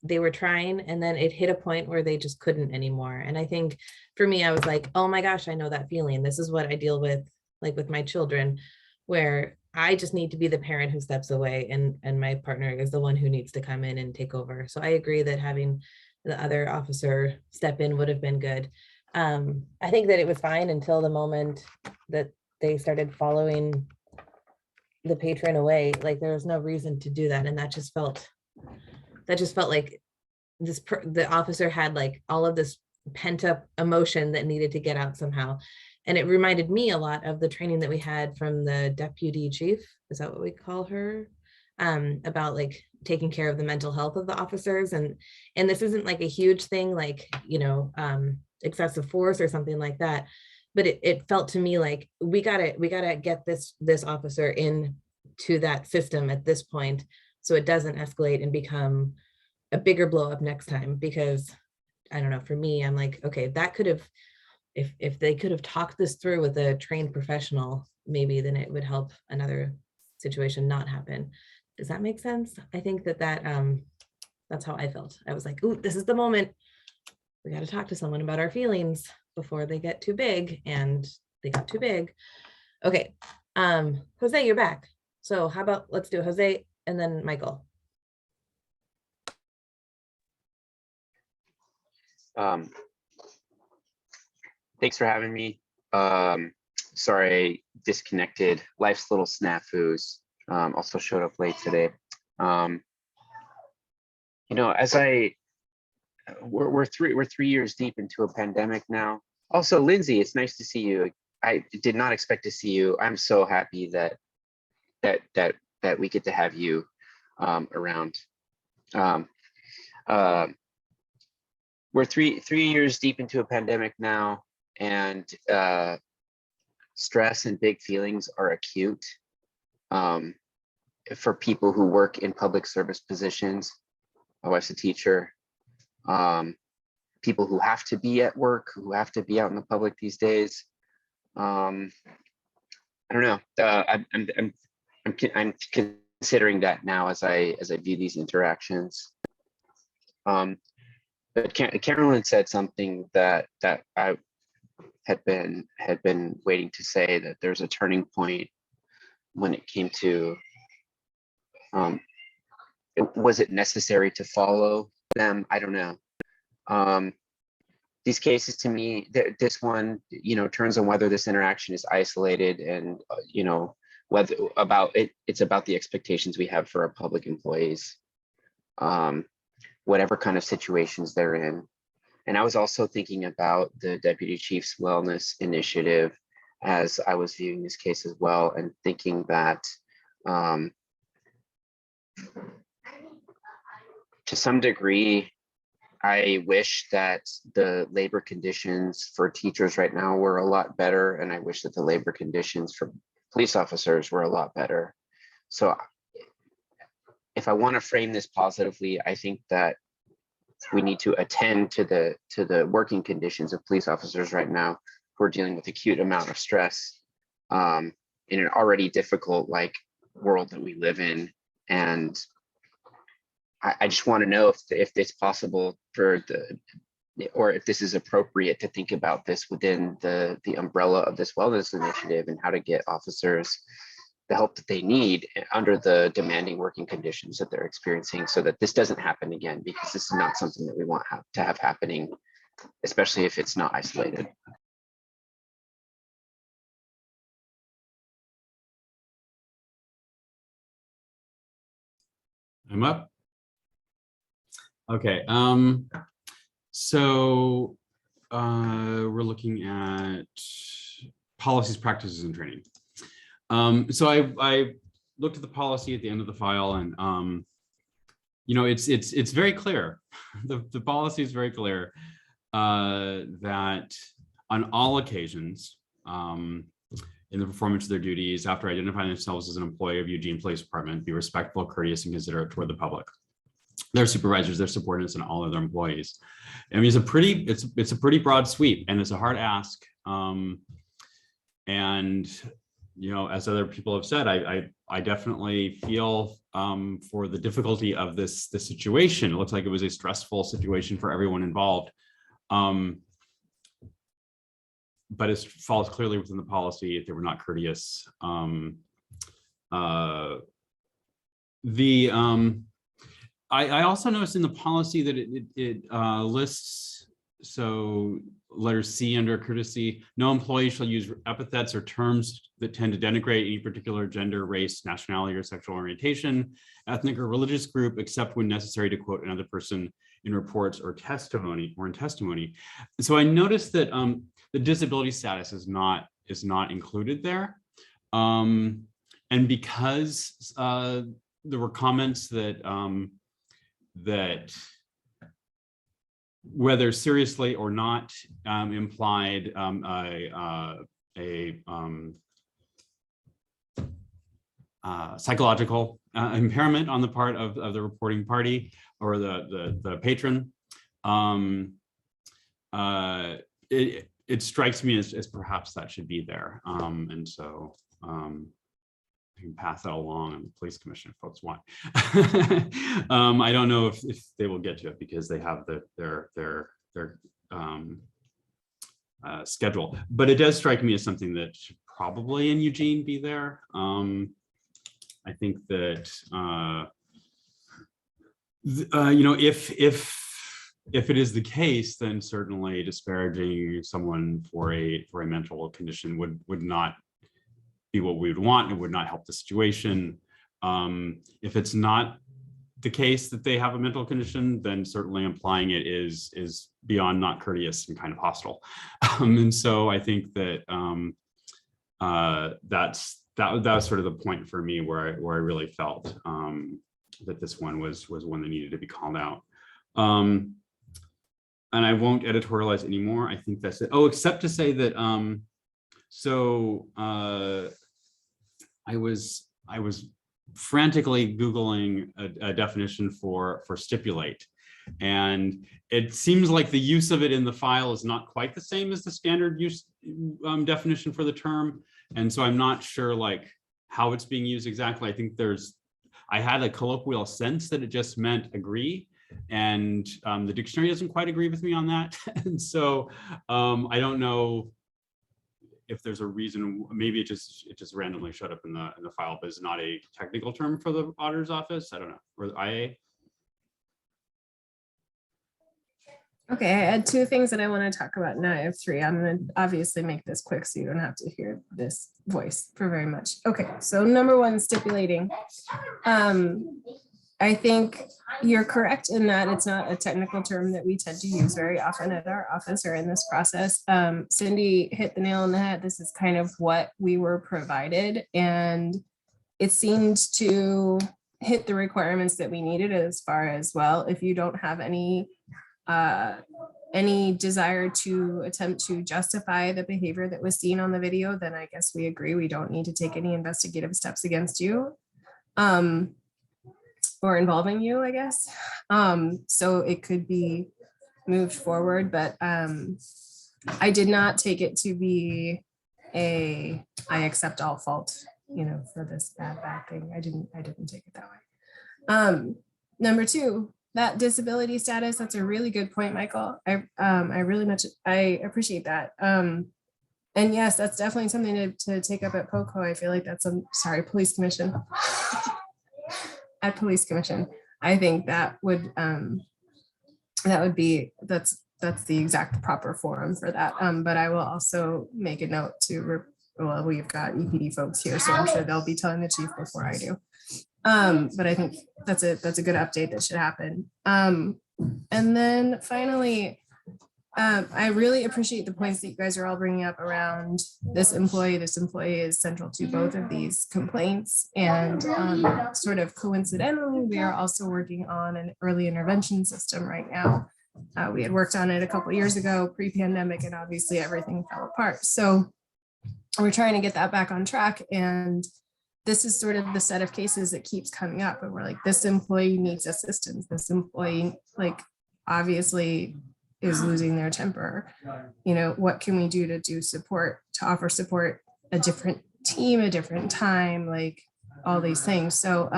they were trying, and then it hit a point where they just couldn't anymore. And I think for me, I was like, oh my gosh, I know that feeling. This is what I deal with, like with my children, where I just need to be the parent who steps away and my partner is the one who needs to come in and take over. So I agree that having the other officer step in would have been good. I think that it was fine until the moment that they started following the patron away. Like there was no reason to do that. And that just felt like the officer had like all of this pent up emotion that needed to get out somehow. And it reminded me a lot of the training that we had from the deputy chief, is that what we call her? About like taking care of the mental health of the officers. And this isn't like a huge thing, like, you know, excessive force or something like that. But it felt to me like we gotta get this officer in to that system at this point, so it doesn't escalate and become a bigger blow up next time. Because I don't know, for me, I'm like, okay, that could have, if they could have talked this through with a trained professional, maybe then it would help another situation not happen. Does that make sense? I think that's how I felt. I was like, ooh, this is the moment. We got to talk to someone about our feelings before they get too big, and they got too big. Okay, Jose, you're back. So how about let's do Jose and then Michael. Thanks for having me. Sorry, I disconnected. Life's little snafus. Also showed up late today. You know, as we're 3 years deep into a pandemic now. Also, Lindsay, it's nice to see you. I did not expect to see you. I'm so happy that we get to have you around. We're three years deep into a pandemic now, and stress and big feelings are acute for people who work in public service positions. My wife's a teacher. People who have to be at work, who have to be out in the public these days. I don't know. I'm considering that now as I view these interactions. But Carolyn said something that I had been waiting to say, that there's a turning point when it came to was it necessary to follow them? I don't know. These cases, to me, this one, you know, turns on whether this interaction is isolated, and you know, whether it's about the expectations we have for our public employees, whatever kind of situations they're in. And I was also thinking about the deputy chief's wellness initiative as I was viewing this case as well, and thinking that to some degree, I wish that the labor conditions for teachers right now were a lot better, and I wish that the labor conditions for police officers were a lot better. So if I want to frame this positively, I think that we need to attend to the working conditions of police officers right now, who are dealing with acute amount of stress in an already difficult world that we live in. And I just want to know if it's possible or if this is appropriate to think about this within the umbrella of this wellness initiative, and how to get officers the help that they need under the demanding working conditions that they're experiencing, so that this doesn't happen again, because this is not something that we want to have happening, especially if it's not isolated. I'm up. Okay. So we're looking at policies, practices, and training. So I looked at the policy at the end of the file, and it's very clear. The policy is very clear that on all occasions, in the performance of their duties, after identifying themselves as an employee of Eugene Police Department, be respectful, courteous, and considerate toward the public, their supervisors, their subordinates, and all other employees. I mean, it's a pretty broad sweep, and it's a hard ask. And as other people have said, I definitely feel for the difficulty of this situation. It looks like it was a stressful situation for everyone involved. But it falls clearly within the policy if they were not courteous. I also noticed in the policy that it lists, so letter C under courtesy, no employee shall use epithets or terms that tend to denigrate any particular gender, race, nationality, or sexual orientation, ethnic or religious group, except when necessary to quote another person in reports or testimony or in testimony. So I noticed that the disability status is not included there. And because there were comments that whether seriously or not implied psychological impairment on the part of the reporting party or the patron. It strikes me as perhaps that should be there. And so I can pass that along on the police commission if folks want. I don't know if they will get to it because they have their schedule, but it does strike me as something that should probably in Eugene be there. I think that if it is the case, then certainly disparaging someone for a mental condition would not be what we would want. It would not help the situation. If it's not the case that they have a mental condition, then certainly implying it is beyond not courteous and kind of hostile. And so I think that that was sort of the point for me where I really felt that this one was one that needed to be called out. And I won't editorialize anymore. I think that's it. Oh, except to say that I was frantically Googling a definition for stipulate, and it seems like the use of it in the file is not quite the same as the standard use definition for the term, and so I'm not sure how it's being used exactly. I think I had a colloquial sense that it just meant agree, and the dictionary doesn't quite agree with me on that, and so I don't know if there's a reason. Maybe it just randomly showed up in the file, but it's not a technical term for the auditor's office. I don't know, or the IA. Okay, I had two things that I want to talk about. Now I have three. I'm going to obviously make this quick so you don't have to hear this voice for very much. Okay, so number one, stipulating. I think you're correct in that it's not a technical term that we tend to use very often at our office or in this process. Cindy hit the nail on the head. This is kind of what we were provided, and it seemed to hit the requirements that we needed as far as, well, if you don't have any desire to attempt to justify the behavior that was seen on the video, then I guess we agree we don't need to take any investigative steps against you. Or involving you, I guess. So it could be moved forward, but I did not take it to be I accept all fault, for this bad thing. I didn't take it that way. Number two, that disability status, that's a really good point, Michael. I appreciate that. And yes, that's definitely something to take up at POCO. I feel like that's Police Commission. At Police Commission. I think that's the exact proper forum for that. But I will also make a note we've got EPD folks here, so I'm sure they'll be telling the chief before I do. But I think that's a good update that should happen. And then finally, I really appreciate the points that you guys are all bringing up around this employee is central to both of these complaints. And sort of coincidentally, we are also working on an early intervention system right now. We had worked on it a couple of years ago, pre-pandemic, and obviously everything fell apart. So we're trying to get that back on track. And this is sort of the set of cases that keeps coming up. And we're like, this employee needs assistance. This employee, obviously is losing their temper. What can we do to offer support, a different team, a different time, all these things. So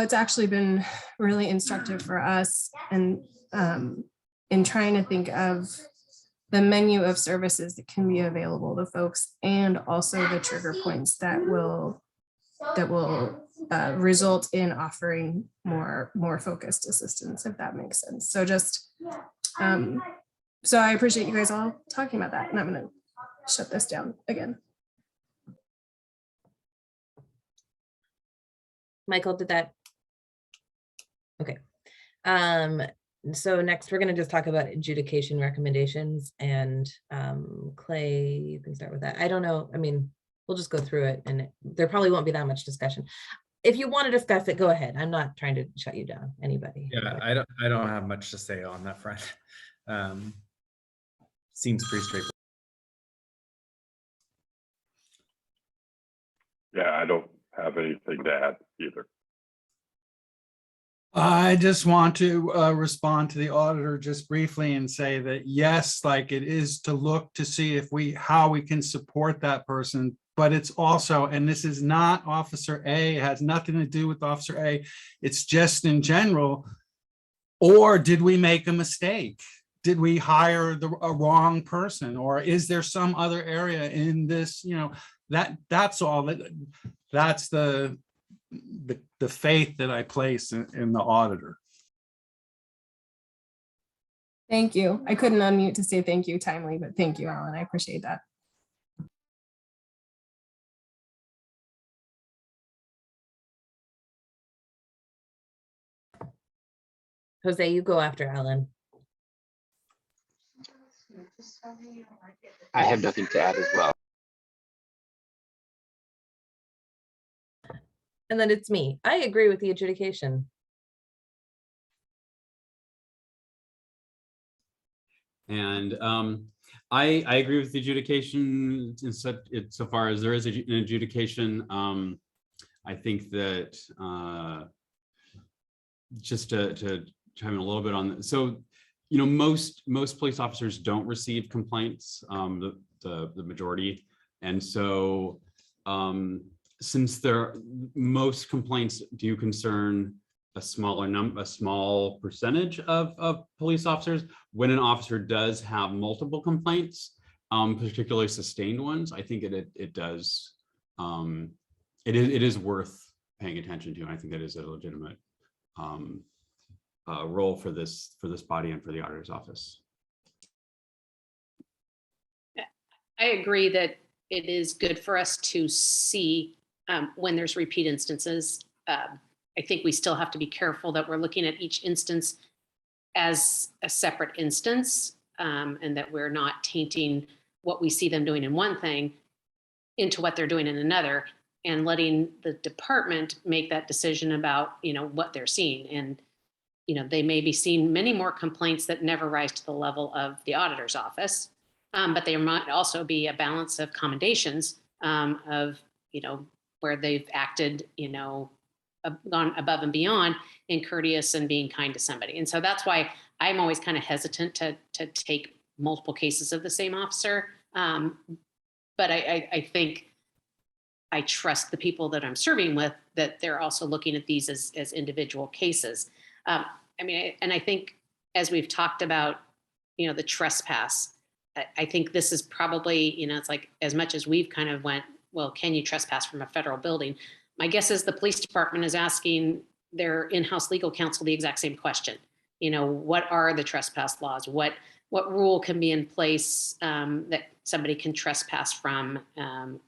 it's actually been really instructive for us, and in trying to think of the menu of services that can be available to folks, and also the trigger points that will result in offering more focused assistance, if that makes sense. So so I appreciate you guys all talking about that, and I'm going to shut this down again. Michael, did that? Okay. So next we're going to just talk about adjudication recommendations, and Clay, you can start with that. I don't know. I mean, we'll just go through it, and there probably won't be that much discussion. If you want to discuss it, go ahead. I'm not trying to shut you down, anybody. Yeah, I don't have much to say on that front. Seems pretty straightforward. Yeah, I don't have anything to add either. I just want to respond to the auditor just briefly and say that yes, it is to look to see how we can support that person, but it's also, and this is not Officer A, it has nothing to do with Officer A, it's just in general, or did we make a mistake? Did we hire a wrong person, or is there some other area in this, that's all, that's the faith that I place in the auditor. Thank you. I couldn't unmute to say thank you timely, but thank you, Alan. I appreciate that. Jose, you go after Alan. I have nothing to add as well. And then it's me. I agree with the adjudication. And I agree with the adjudication so far as there is an adjudication. I think that just to chime in a little bit on that. So, most police officers don't receive complaints, the majority. And so since most complaints do concern a small percentage of police officers, when an officer does have multiple complaints, particularly sustained ones, I think it does, it is worth paying attention to. And I think that is a legitimate role for this body and for the auditor's office. I agree that it is good for us to see when there's repeat instances. I think we still have to be careful that we're looking at each instance as a separate instance, and that we're not tainting what we see them doing in one thing into what they're doing in another, and letting the department make that decision about, what they're seeing. And, they may be seeing many more complaints that never rise to the level of the auditor's office. But there might also be a balance of commendations of, where they've acted, gone above and beyond and courteous and being kind to somebody. And so that's why I'm always kind of hesitant to take multiple cases of the same officer. But I think I trust the people that I'm serving with, that they're also looking at these as individual cases. I mean, and I think as we've talked about, you know, the trespass, I think this is probably, you know, it's like as much as we've kind of went, well, can you trespass from a federal building? My guess is the police department is asking their in-house legal counsel the exact same question. You know, what are the trespass laws? What rule can be in place that somebody can trespass from,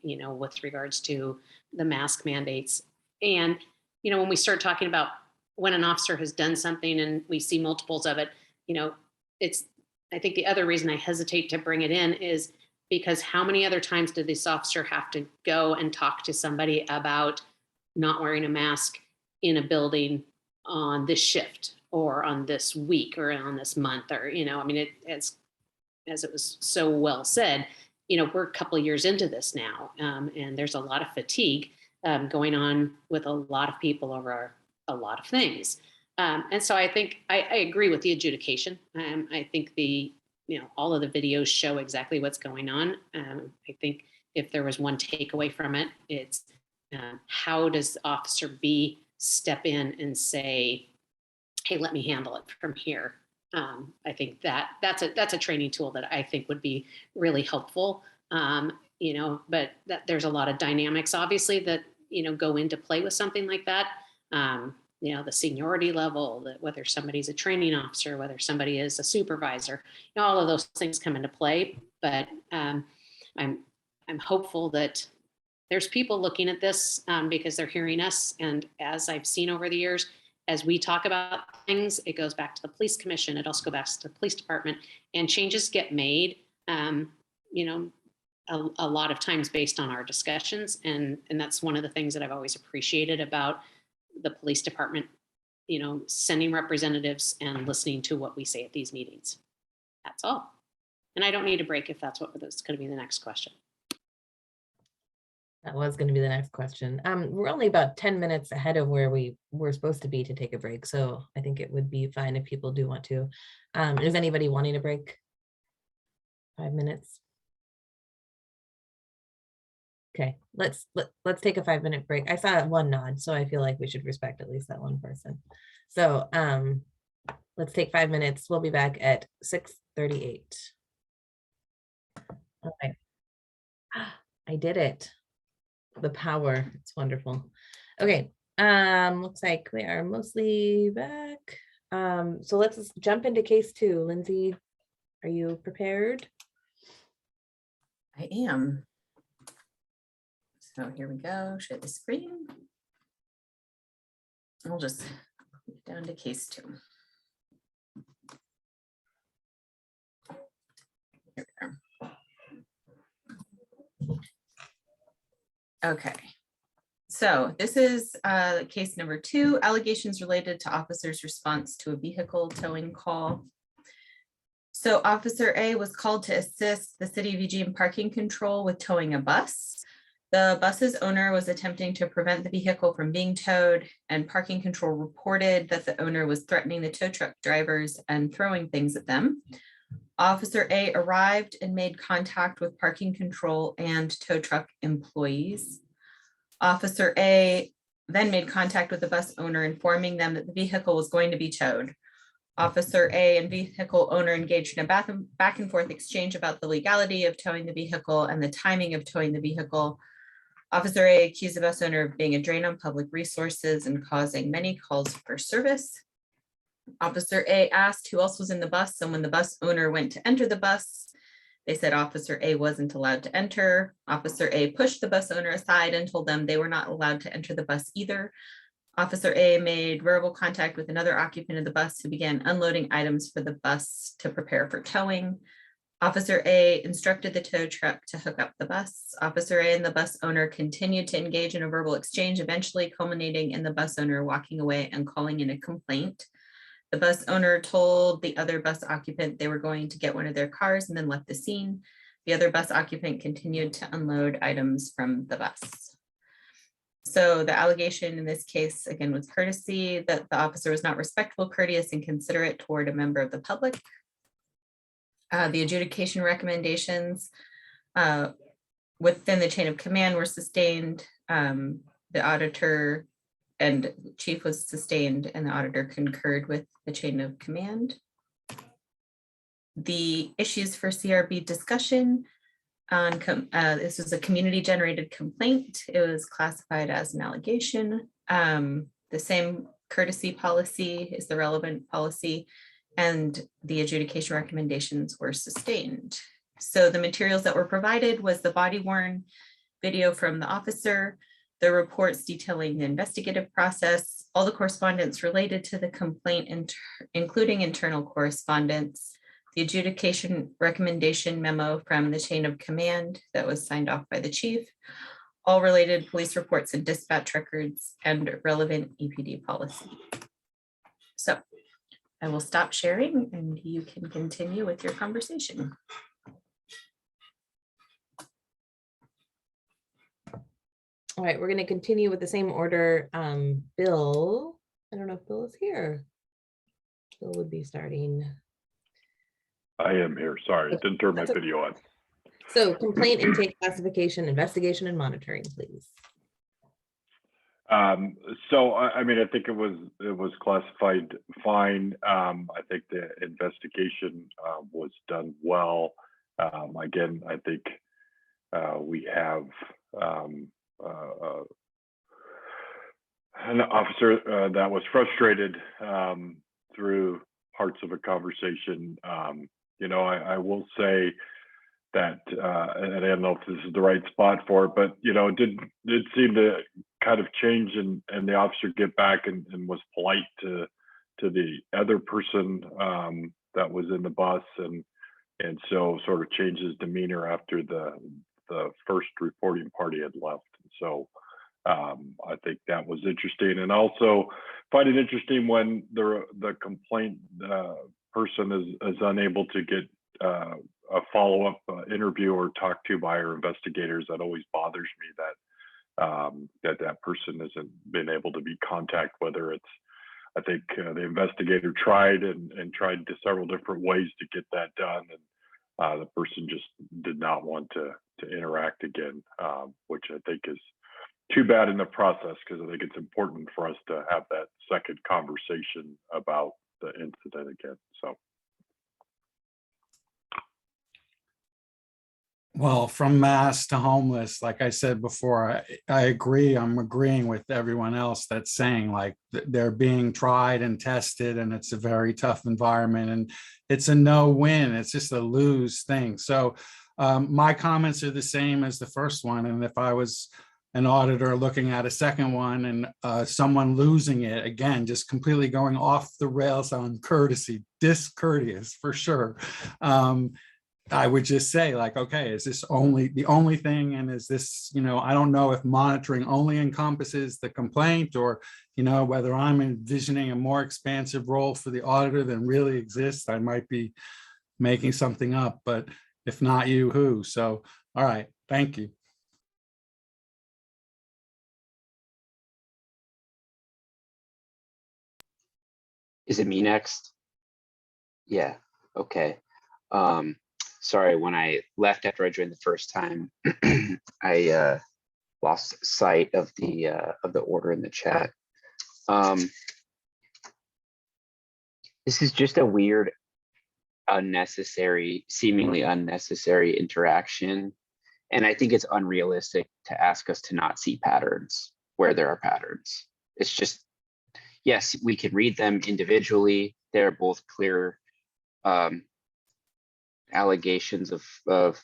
you know, with regards to the mask mandates? And, you know, when we start talking about when an officer has done something and we see multiples of it, you know, I think the other reason I hesitate to bring it in is because how many other times did this officer have to go and talk to somebody about not wearing a mask in a building on this shift or on this week or on this month, or, you know, I mean, as it was so well said, you know, we're a couple of years into this now, and there's a lot of fatigue going on with a lot of people over a lot of things. And so I think I agree with the adjudication. I think all of the videos show exactly what's going on. I think if there was one takeaway from it, it's how does Officer B step in and say, hey, let me handle it from here. I think that's a training tool that I think would be really helpful. You know, but there's a lot of dynamics, obviously, that, you know, go into play with something like that. You know, the seniority level, that whether somebody's a training officer, whether somebody is a supervisor, you know, all of those things come into play. But I'm hopeful that there's people looking at this because they're hearing us. And as I've seen over the years, as we talk about things, it goes back to the police commission. It also goes back to the police department, and changes get made, you know, a lot of times based on our discussions. And that's one of the things that I've always appreciated about the police department, you know, sending representatives and listening to what we say at these meetings. That's all. And I don't need a break if that's going to be the next question. That was going to be the next question. We're only about 10 minutes ahead of where we were supposed to be to take a break. So I think it would be fine if people do want to. Is anybody wanting a break? 5 minutes. Okay, let's take a 5-minute break. I saw one nod, so I feel like we should respect at least that one person. So let's take 5 minutes. We'll be back at 6:38. Okay. I did it. The power, it's wonderful. Okay, looks like we are mostly back. So let's jump into case 2. Lindsay, are you prepared? I am. So here we go, share the screen. I'll just click down to case 2. Here we go. Okay, so this is case number 2, allegations related to officer's response to a vehicle towing call. So Officer A was called to assist the City of Eugene Parking Control with towing a bus. The bus's owner was attempting to prevent the vehicle from being towed, and Parking Control reported that the owner was threatening the tow truck drivers and throwing things at them. Officer A arrived and made contact with Parking Control and tow truck employees. Officer A then made contact with the bus owner, informing them that the vehicle was going to be towed. Officer A and vehicle owner engaged in a back and forth exchange about the legality of towing the vehicle and the timing of towing the vehicle. Officer A accused the bus owner of being a drain on public resources and causing many calls for service. Officer A asked who else was in the bus, and when the bus owner went to enter the bus, they said Officer A wasn't allowed to enter. Officer A pushed the bus owner aside and told them they were not allowed to enter the bus either. Officer A made verbal contact with another occupant of the bus who began unloading items for the bus to prepare for towing. Officer A instructed the tow truck to hook up the bus. Officer A and the bus owner continued to engage in a verbal exchange, eventually culminating in the bus owner walking away and calling in a complaint. The bus owner told the other bus occupant they were going to get one of their cars and then left the scene. The other bus occupant continued to unload items from the bus. So the allegation in this case, again, was courtesy, that the officer was not respectful, courteous, and considerate toward a member of the public. The adjudication recommendations within the chain of command were sustained. The auditor and chief was sustained, and the auditor concurred with the chain of command. The issues for CRB discussion on this was a community generated complaint. It was classified as an allegation. The same courtesy policy is the relevant policy, and the adjudication recommendations were sustained. So the materials that were provided was the body worn video from the officer, the reports detailing the investigative process, all the correspondence related to the complaint, including internal correspondence, the adjudication recommendation memo from the chain of command that was signed off by the chief, all related police reports and dispatch records, and relevant EPD policy. So I will stop sharing and you can continue with your conversation. All right, we're going to continue with the same order. Bill, I don't know if Bill is here. Bill would be starting. I am here. Sorry, didn't turn my video on. So complaint intake classification, investigation and monitoring, please. So I mean, I think it was classified fine. I think the investigation was done well. Again, I think we have an officer that was frustrated through parts of a conversation. You know, I will say that, and I don't know if this is the right spot for it, but you know, it did seem to kind of change, and the officer get back and was polite to the other person that was in the bus, and so sort of changed his demeanor after the first reporting party had left. So I think that was interesting, and also find it interesting when the complaint person is unable to get a follow-up interview or talked to by our investigators. That always bothers me, that person hasn't been able to be contacted, whether it's, I think the investigator tried and tried to several different ways to get that done, and the person just did not want to interact again, which I think is too bad in the process, because I think it's important for us to have that second conversation about the incident again. So. Well, from mass to homeless, like I said before, I agree. I'm agreeing with everyone else that's saying like they're being tried and tested, and it's a very tough environment, and it's a no-win. It's just a lose thing. So my comments are the same as the first one. And if I was an auditor looking at a second one and someone losing it, again, just completely going off the rails on courtesy, discourteous for sure. I would just say like, okay, is this the only thing? And is this, you know, I don't know if monitoring only encompasses the complaint, or, you know, whether I'm envisioning a more expansive role for the auditor than really exists. I might be making something up, but if not you, who? So, all right, thank you. Is it me next? Yeah, okay. Sorry, when I left after I joined the first time, I lost sight of the order in the chat. This is just a weird, seemingly unnecessary interaction. And I think it's unrealistic to ask us to not see patterns where there are patterns. It's just, yes, we can read them individually. They're both clear allegations they're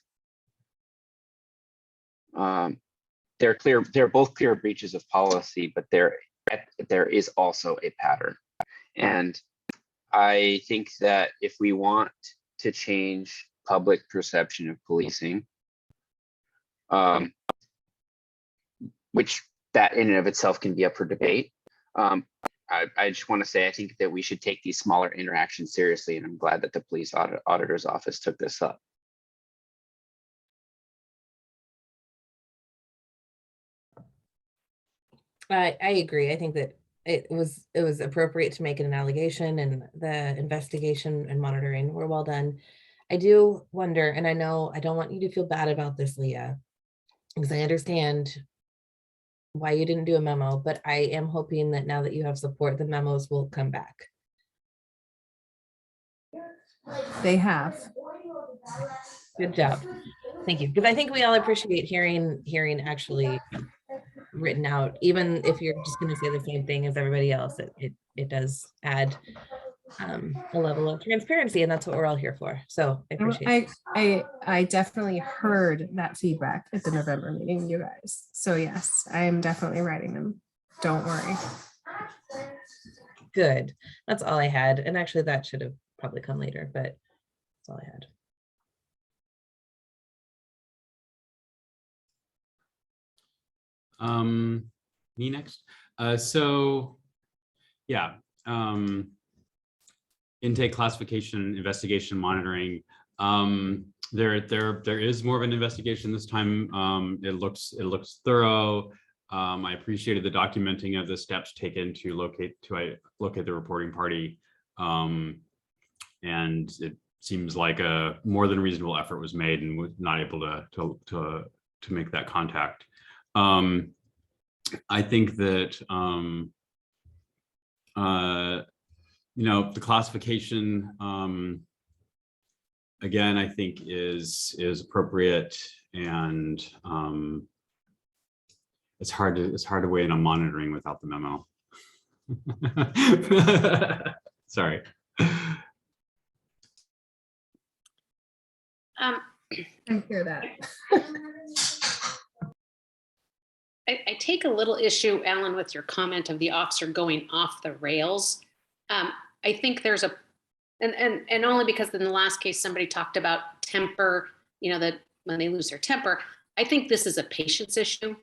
both clear breaches of policy, but there is also a pattern. And I think that if we want to change public perception of policing, which that in and of itself can be up for debate, I just want to say, I think that we should take these smaller interactions seriously, and I'm glad that the police auditor's office took this up. I agree. I think that it was appropriate to make it an allegation, and the investigation and monitoring were well done. I do wonder, and I know I don't want you to feel bad about this, Leah, because I understand why you didn't do a memo, but I am hoping that now that you have support, the memos will come back. They have. Good job. Thank you. Because I think we all appreciate hearing actually written out, even if you're just going to say the same thing as everybody else, it does add a level of transparency, and that's what we're all here for. So I appreciate it. I definitely heard that feedback at the November meeting, you guys. So yes, I am definitely writing them. Don't worry. Good. That's all I had. And actually that should have probably come later, but that's all I had. Me next. So yeah, intake classification, investigation, monitoring. There is more of an investigation this time. It looks thorough. I appreciated the documenting of the steps taken to locate the reporting party, and it seems like a more than reasonable effort was made, and was not able to make that contact. I think that the classification again, I think is appropriate, and it's hard to weigh in on monitoring without the memo. Sorry. I hear that. I take a little issue, Alan, with your comment of the officer going off the rails. I think there's and only because in the last case, somebody talked about temper, that when they lose their temper. I think this is a patience issue.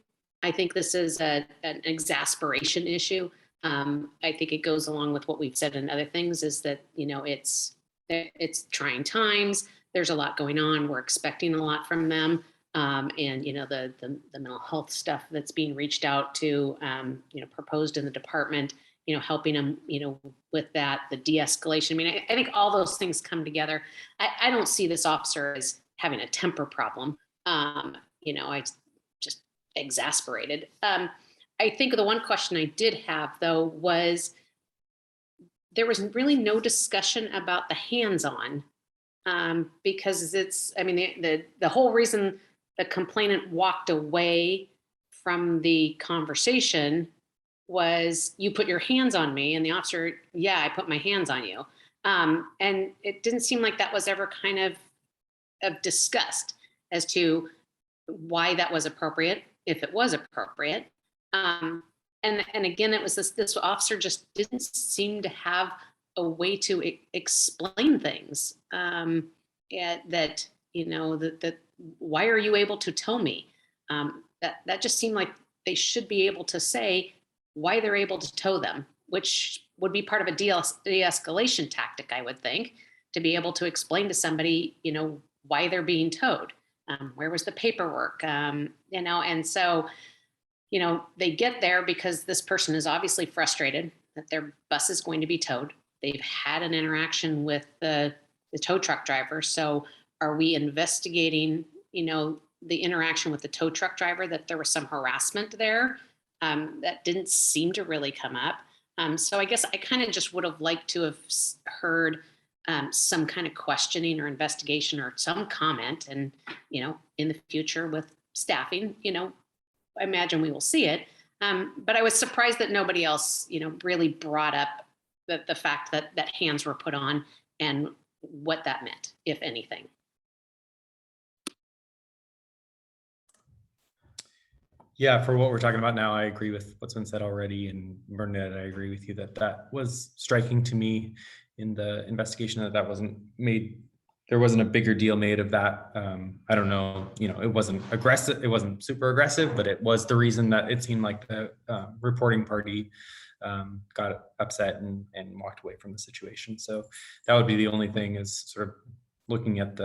I think this is an exasperation issue. I think it goes along with what we've said in other things, is that, it's trying times. There's a lot going on. We're expecting a lot from them. And, the mental health stuff that's being reached out to, proposed in the department, helping them, with that, the de-escalation. I mean, I think all those things come together. I don't see this officer as having a temper problem. I just exasperated. I think the one question I did have, though, was there was really no discussion about the hands-on, because the whole reason the complainant walked away from the conversation was, you put your hands on me, and the officer, yeah, I put my hands on you. And it didn't seem like that was ever kind of discussed as to why that was appropriate, if it was appropriate. And again, it was this officer just didn't seem to have a way to explain things, that why are you able to tell me? That just seemed like they should be able to say why they're able to tow them, which would be part of a de-escalation tactic, I would think, to be able to explain to somebody, why they're being towed. Where was the paperwork? And so, they get there because this person is obviously frustrated that their bus is going to be towed. They've had an interaction with the tow truck driver. So are we investigating, the interaction with the tow truck driver, that there was some harassment there? That didn't seem to really come up. So I guess I kind of just would have liked to have heard some kind of questioning or investigation or some comment. And, in the future with staffing, I imagine we will see it. But I was surprised that nobody else, really brought up the fact that hands were put on and what that meant, if anything. Yeah, for what we're talking about now, I agree with what's been said already. And Bernadette, I agree with you that was striking to me in the investigation, that wasn't made. There wasn't a bigger deal made of that. I don't know, it wasn't aggressive. It wasn't super aggressive, but it was the reason that it seemed like the reporting party got upset and walked away from the situation. So that would be the only thing, is sort of looking at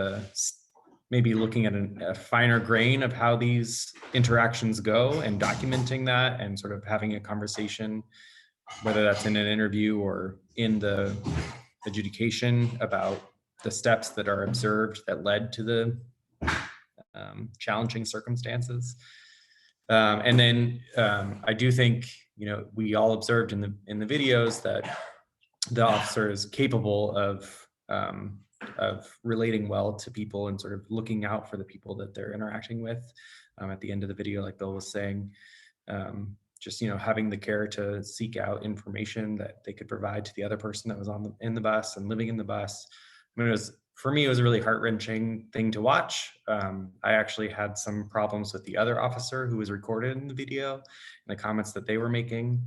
maybe looking at a finer grain of how these interactions go and documenting that, and sort of having a conversation, whether that's in an interview or in the adjudication, about the steps that are observed that led to the challenging circumstances. And then I do think, you know, we all observed in the videos that the officer is capable of relating well to people and sort of looking out for the people that they're interacting with. At the end of the video, like Bill was saying, just, you know, having the care to seek out information that they could provide to the other person that was in the bus and living in the bus. I mean, for me, it was a really heart-wrenching thing to watch. I actually had some problems with the other officer who was recorded in the video and the comments that they were making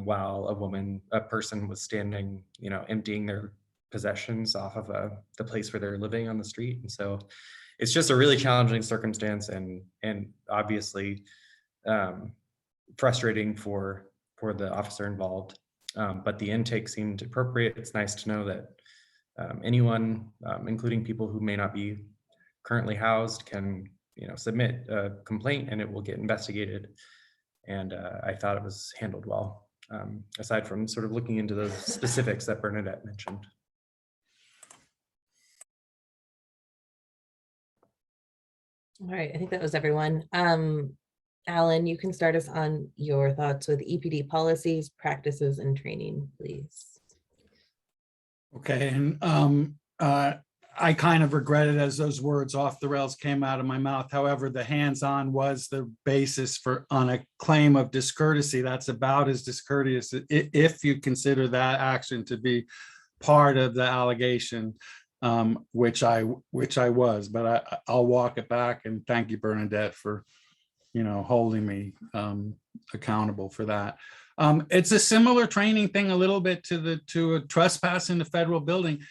while a person was standing, you know, emptying their possessions off of the place where they're living on the street. And so it's just a really challenging circumstance and obviously frustrating for the officer involved. But the intake seemed appropriate. It's nice to know that anyone, including people who may not be currently housed, can, you know, submit a complaint and it will get investigated. And I thought it was handled well, aside from sort of looking into the specifics that Bernadette mentioned. All right, I think that was everyone. Alan, you can start us on your thoughts with EPD policies, practices, and training, please. Okay, and I kind of regretted as those words off the rails came out of my mouth. However, the hands-on was the basis on a claim of discourtesy. That's about as discourteous if you consider that action to be part of the allegation, which I was. But I'll walk it back, and thank you, Bernadette, for, you know, holding me accountable for that. It's a similar training thing a little bit to a trespass in the federal building.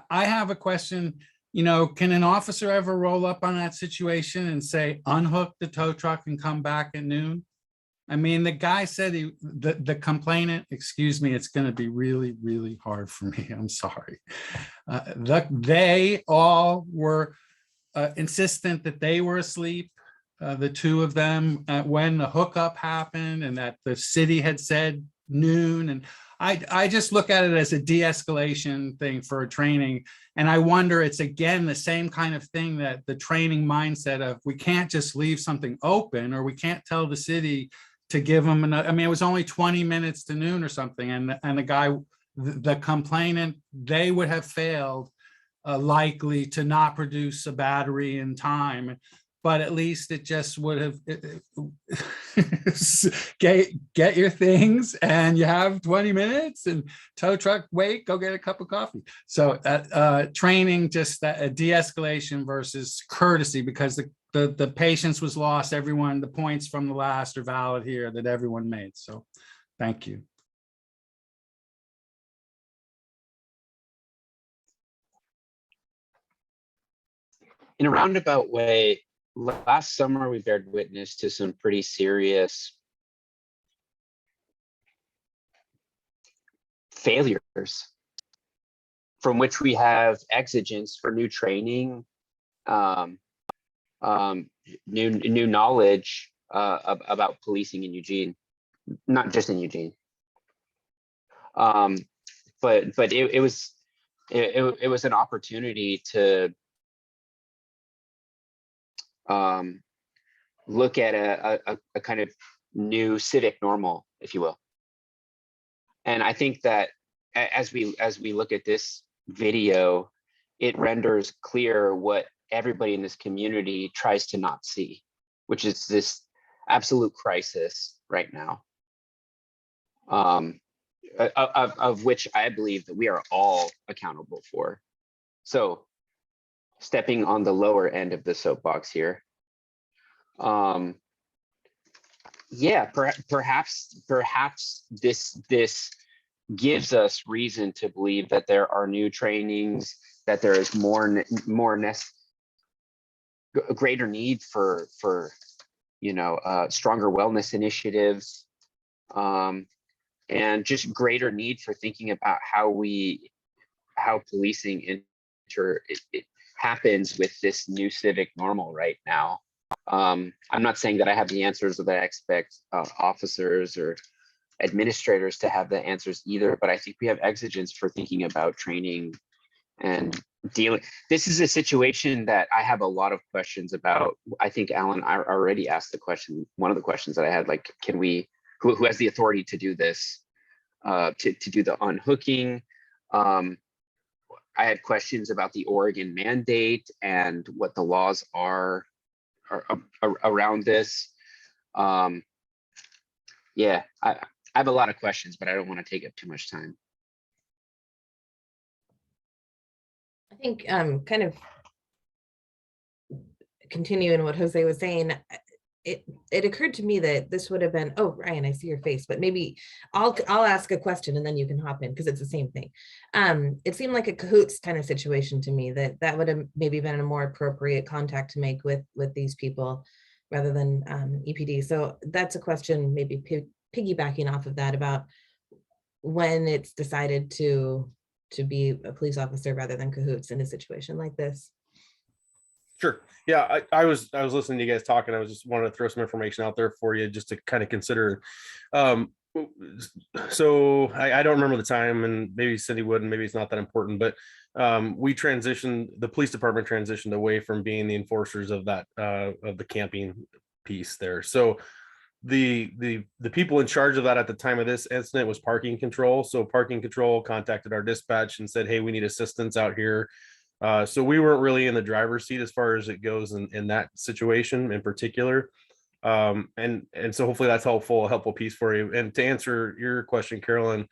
I have a question, you know, can an officer ever roll up on that situation and say, unhook the tow truck and come back at noon? I mean, the guy said the complainant, excuse me, it's going to be really, really hard for me. I'm sorry. They all were insistent that they were asleep. The two of them when the hookup happened, and that the city had said noon. And I just look at it as a de-escalation thing for a training. And I wonder, it's again the same kind of thing, that the training mindset of we can't just leave something open, or we can't tell the city to give them another. I mean, it was only 20 minutes to noon or something. And the guy, the complainant, they would have failed likely to not produce a battery in time. But at least it just would have get your things and you have 20 minutes and tow truck, wait, go get a cup of coffee. So training, just that a de-escalation versus courtesy, because the patience was lost. Everyone, the points from the last are valid here that everyone made. So thank you. In a roundabout way, last summer we bared witness to some pretty serious failures from which we have exigence for new training, new knowledge about policing in Eugene, not just in Eugene. But it was an opportunity to look at a kind of new civic normal, if you will. And I think that as we look at this video, it renders clear what everybody in this community tries to not see, which is this absolute crisis right now, of which I believe that we are all accountable for. So, stepping on the lower end of the soapbox here. Yeah, perhaps this gives us reason to believe that there are new trainings, that there is greater need for stronger wellness initiatives, and just greater need for thinking about how policing happens with this new civic normal right now. I'm not saying that I have the answers, or that I expect officers or administrators to have the answers either, but I think we have exigence for thinking about training and dealing. This is a situation that I have a lot of questions about. I think Alan, I already asked the question. One of the questions that I had, like, can we? Who has the authority to do this? To do the unhooking. I had questions about the Oregon mandate and what the laws are around this. Yeah, I have a lot of questions, but I don't want to take up too much time. I think kind of continuing what Jose was saying, it occurred to me that this would have been, oh, Ryan, I see your face, but maybe I'll ask a question and then you can hop in because it's the same thing. It seemed like a cahoots kind of situation to me, that would have maybe been a more appropriate contact to make with these people rather than EPD. So that's a question, maybe piggybacking off of that, about when it's decided to be a police officer rather than cahoots in a situation like this. Sure. Yeah, I was listening to you guys talking. I was just wanted to throw some information out there for you just to kind of consider. So I don't remember the time, and maybe Cindy would, and maybe it's not that important, but we transitioned, the police department transitioned away from being the enforcers of that of the camping piece there. So the people in charge of that at the time of this incident was parking control. So parking control contacted our dispatch and said, hey, we need assistance out here. So we weren't really in the driver's seat as far as it goes in that situation in particular. And so hopefully that's a helpful piece for you. And to answer your question, Carolyn,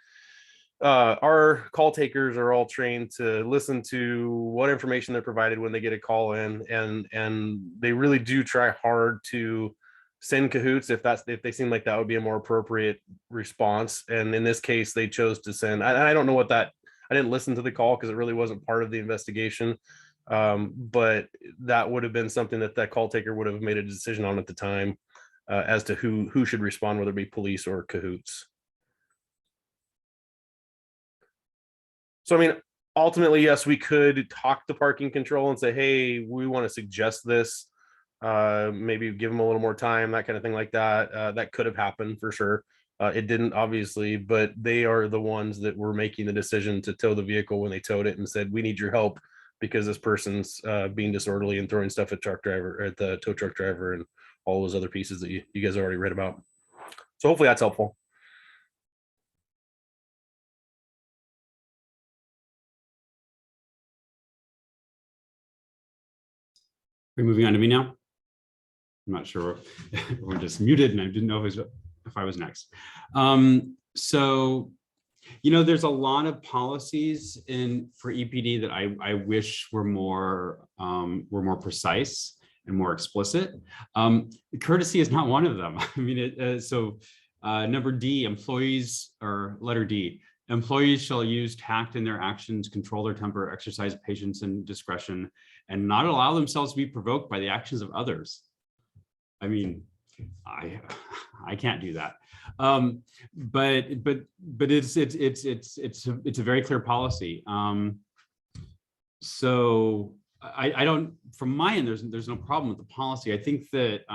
our call takers are all trained to listen to what information they're provided when they get a call in, and they really do try hard to send cahoots if they seem like that would be a more appropriate response. And in this case, they chose to send. I don't know what that. I didn't listen to the call because it really wasn't part of the investigation. But that would have been something that call taker would have made a decision on at the time as to who should respond, whether it be police or cahoots. So, I mean, ultimately, yes, we could talk to parking control and say, hey, we want to suggest this. Maybe give them a little more time, that kind of thing like that. That could have happened for sure. It didn't, obviously, but they are the ones that were making the decision to tow the vehicle when they towed it and said, we need your help because this person's being disorderly and throwing stuff at the tow truck driver and all those other pieces that you guys already read about. So hopefully that's helpful. Are we moving on to me now? I'm not sure. We're just muted and I didn't know if I was next. So, there's a lot of policies for EPD that I wish were more precise and more explicit. Courtesy is not one of them. I mean, number D, employees, or letter D, employees shall use tact in their actions, control their temper, exercise patience and discretion, and not allow themselves to be provoked by the actions of others. I mean, I can't do that. But it's a very clear policy. So I don't, from my end, there's no problem with the policy. I think that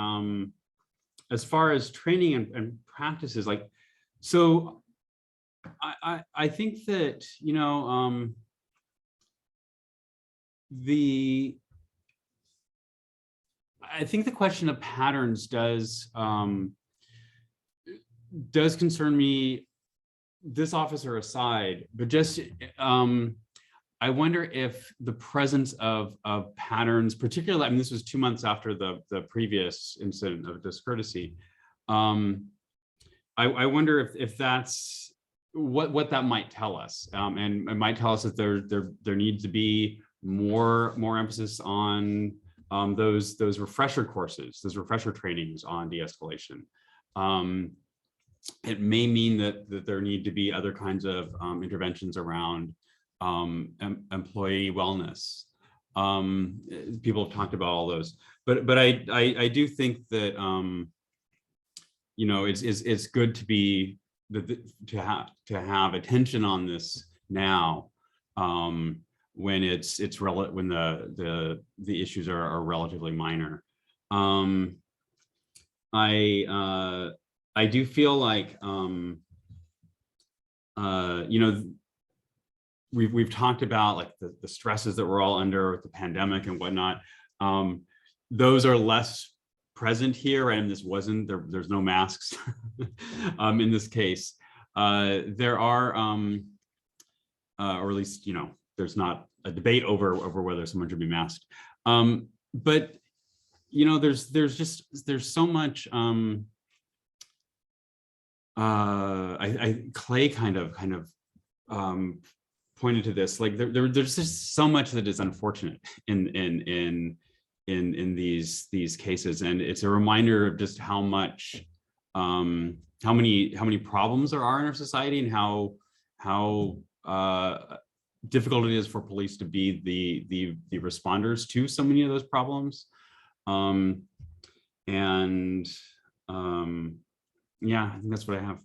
as far as training and practices, like, so I think that, I think the question of patterns does concern me, this officer aside, but just I wonder if the presence of patterns, particularly, I mean, this was 2 months after the previous incident of discourtesy. I wonder if that's what that might tell us, and it might tell us that there needs to be more emphasis on those refresher courses, those refresher trainings on de-escalation. It may mean that there need to be other kinds of interventions around employee wellness. People have talked about all those, but I do think that it's good to have attention on this now, when when the issues are relatively minor. I do feel like we've talked about like the stresses that we're all under with the pandemic and whatnot. Those are less present here, and this wasn't there. There's no masks in this case. There are, or at least there's not a debate over whether someone should be masked. But there's so much. Clay kind of pointed to this. Like there's just so much that is unfortunate in these cases, and it's a reminder of just how much how many problems there are in our society, and how difficult it is for police to be the responders to so many of those problems. Yeah, I think that's what I have.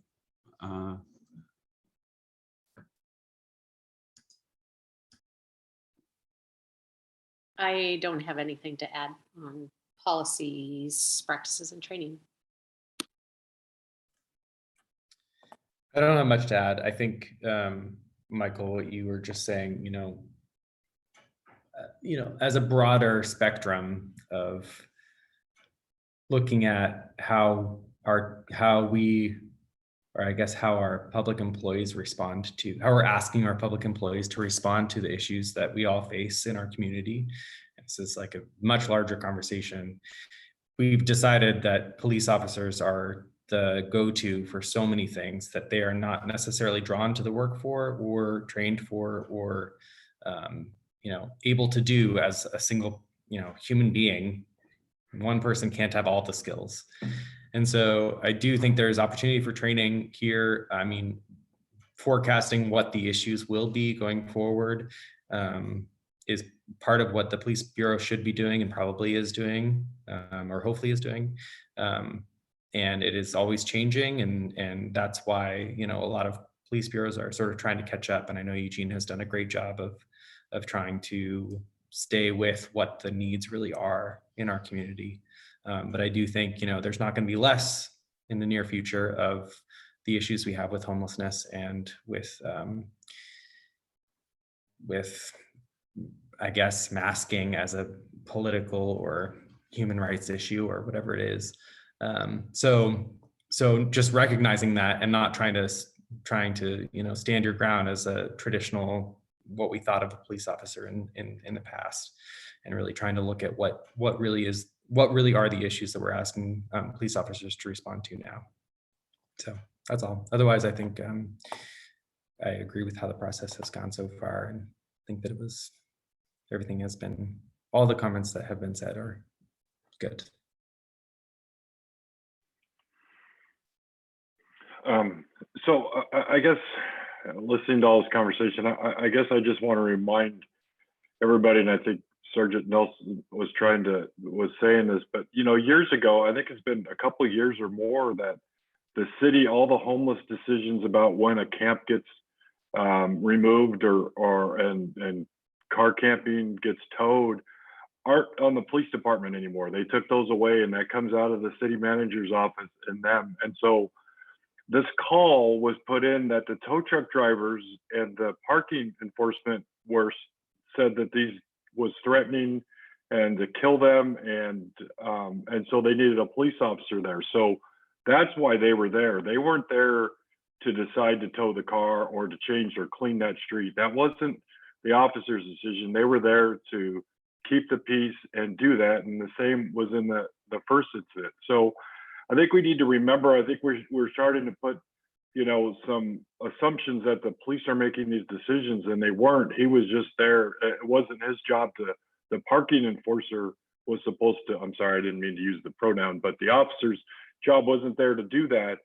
I don't have anything to add on policies, practices, and training. I don't have much to add. I think, Michael, what you were just saying, as a broader spectrum of looking at how our public employees respond to, how we're asking our public employees to respond to the issues that we all face in our community. This is like a much larger conversation. We've decided that police officers are the go-to for so many things that they are not necessarily drawn to the work for, or trained for, or able to do as a single human being. One person can't have all the skills. And so I do think there's opportunity for training here. I mean, forecasting what the issues will be going forward is part of what the police bureau should be doing, and probably is doing, or hopefully is doing. And it is always changing. And that's why, a lot of police bureaus are sort of trying to catch up. And I know Eugene has done a great job of trying to stay with what the needs really are in our community. But I do think, there's not going to be less in the near future of the issues we have with homelessness and with I guess, masking as a political or human rights issue or whatever it is. So just recognizing that and not trying to stand your ground as a traditional, what we thought of a police officer in the past, and really trying to look at what really are the issues that we're asking police officers to respond to now. So that's all. Otherwise, I think I agree with how the process has gone so far, and think that everything has been, all the comments that have been said are good. So I guess listening to all this conversation, I guess I just want to remind everybody, and I think Sergeant Nelson was saying this, but years ago, I think it's been a couple of years or more, that the city, all the homeless decisions about when a camp gets removed and car camping gets towed aren't on the police department anymore. They took those away, and that comes out of the city manager's office and them. And so this call was put in that the tow truck drivers and the parking enforcement said that these was threatening and to kill them, and so they needed a police officer there. So that's why they were there. They weren't there to decide to tow the car or to change or clean that street. That wasn't the officer's decision. They were there to keep the peace and do that. And the same was in the first incident. So I think we need to remember, I think we're starting to put, some assumptions that the police are making these decisions, and they weren't. He was just there. It wasn't his job the parking enforcer was supposed to, I'm sorry, I didn't mean to use the pronoun, but the officer's job wasn't there to do that.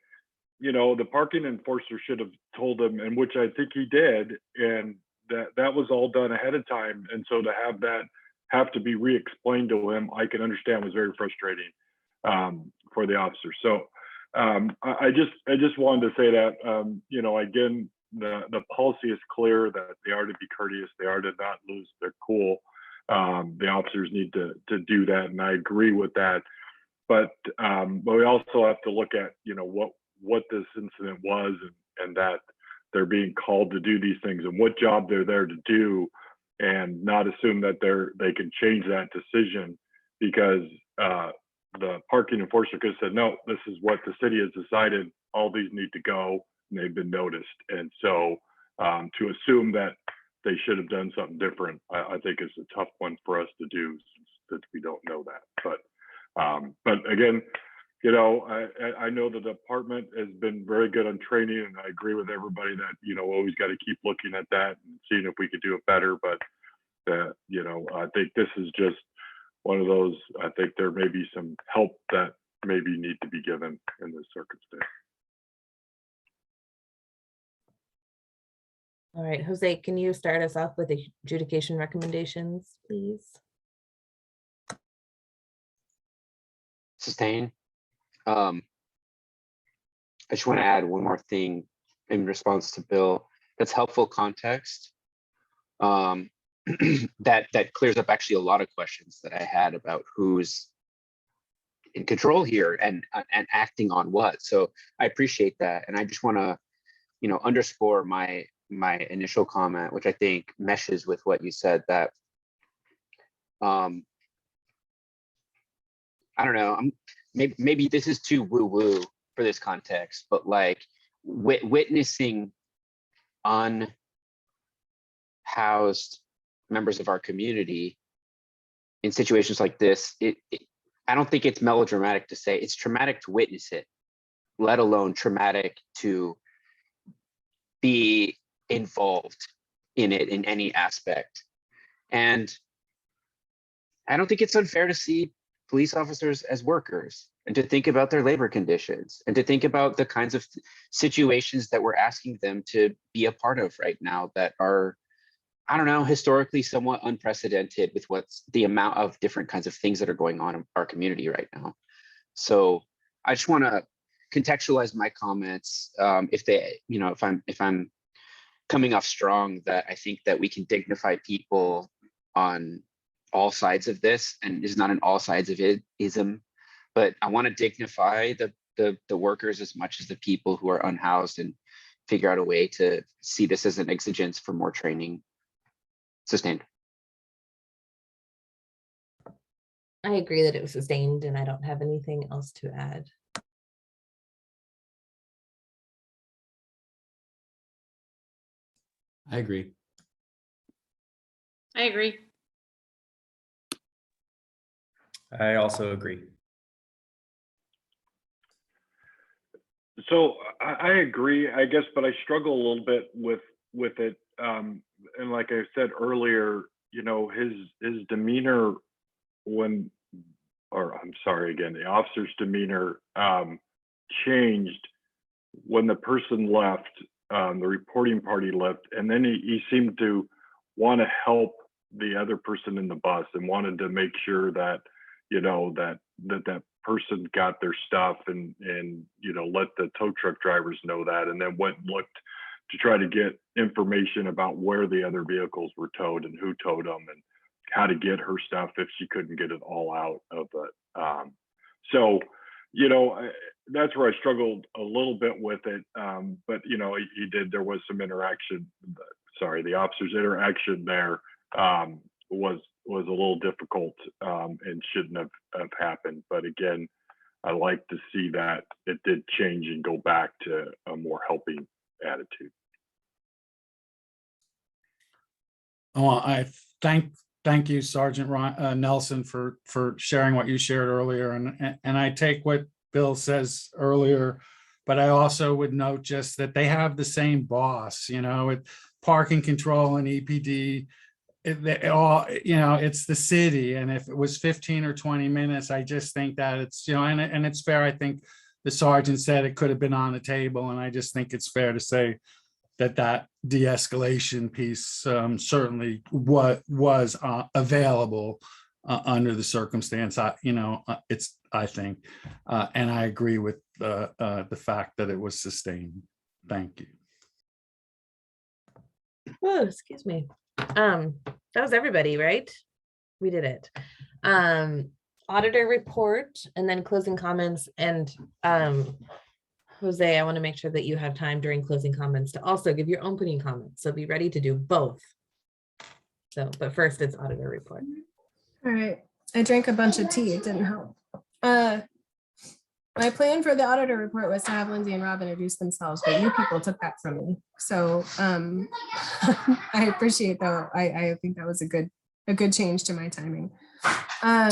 The parking enforcer should have told him, and which I think he did, and that was all done ahead of time. And so to have that have to be re-explained to him, I can understand was very frustrating for the officer. So I just wanted to say that, again, the policy is clear that they are to be courteous. They are to not lose their cool. The officers need to do that, and I agree with that. But we also have to look at, what this incident was, and that they're being called to do these things and what job they're there to do, and not assume that they can change that decision because the parking enforcer could have said, no, this is what the city has decided, all these need to go, and they've been noticed. And so to assume that they should have done something different, I think is a tough one for us to do, since that we don't know that. But again, you know, I know the department has been very good on training, and I agree with everybody that, you know, always got to keep looking at that and seeing if we could do it better. But you know, I think this is just one of those, I think there may be some help that maybe need to be given in this circumstance. All right, Jose, can you start us off with adjudication recommendations, please? Sustain. I just want to add one more thing in response to Bill. That's helpful context. That clears up actually a lot of questions that I had about who's in control here and acting on what. So I appreciate that, and I just want to, you know, underscore my initial comment, which I think meshes with what you said, that I don't know, maybe this is too woo-woo for this context, but like witnessing unhoused members of our community in situations like this, I don't think it's melodramatic to say it's traumatic to witness it, let alone traumatic to be involved in it in any aspect. And I don't think it's unfair to see police officers as workers, and to think about their labor conditions, and to think about the kinds of situations that we're asking them to be a part of right now that are, I don't know, historically somewhat unprecedented with what's the amount of different kinds of things that are going on in our community right now. So I just want to contextualize my comments, if they, you know, if I'm coming off strong, that I think that we can dignify people on all sides of this, and is not an all sides of it ism, but I want to dignify the workers as much as the people who are unhoused, and figure out a way to see this as an exigence for more training. Sustained. I agree that it was sustained, and I don't have anything else to add. I agree. I agree. I also agree. So I agree, I guess, but I struggle a little bit with it. And like I said earlier, you know, his demeanor when, or I'm sorry, again, the officer's demeanor changed when the person left, the reporting party left, and then he seemed to want to help the other person in the bus, and wanted to make sure that, you know, that person got their stuff, and you know, let the tow truck drivers know that, and then went and looked to try to get information about where the other vehicles were towed and who towed them, and how to get her stuff if she couldn't get it all out of it. So, you know, that's where I struggled a little bit with it. But, you know, there was some interaction. Sorry, the officer's interaction there was a little difficult, and shouldn't have happened. But again, I like to see that it did change and go back to a more helping attitude. Oh, I thank you, Sergeant Nelson, for sharing what you shared earlier. And I take what Bill says earlier, but I also would note just that they have the same boss, you know, with parking control and EPD. They all, you know, it's the city. And if it was 15 or 20 minutes, I just think that it's, you know, and it's fair. I think the sergeant said it could have been on the table. And I just think it's fair to say that de-escalation piece certainly was available under the circumstance. I think, and I agree with the fact that it was sustained. Thank you. Oh, excuse me. That was everybody, right? We did it. Auditor report, and then closing comments. And Jose, I want to make sure that you have time during closing comments to also give your opening comments. So be ready to do both. So, but first it's auditor report. All right. I drank a bunch of tea. It didn't help. My plan for the auditor report was to have Lindsay and Rob introduce themselves, but you people took that from me. So I appreciate though. I think that was a good change to my timing. I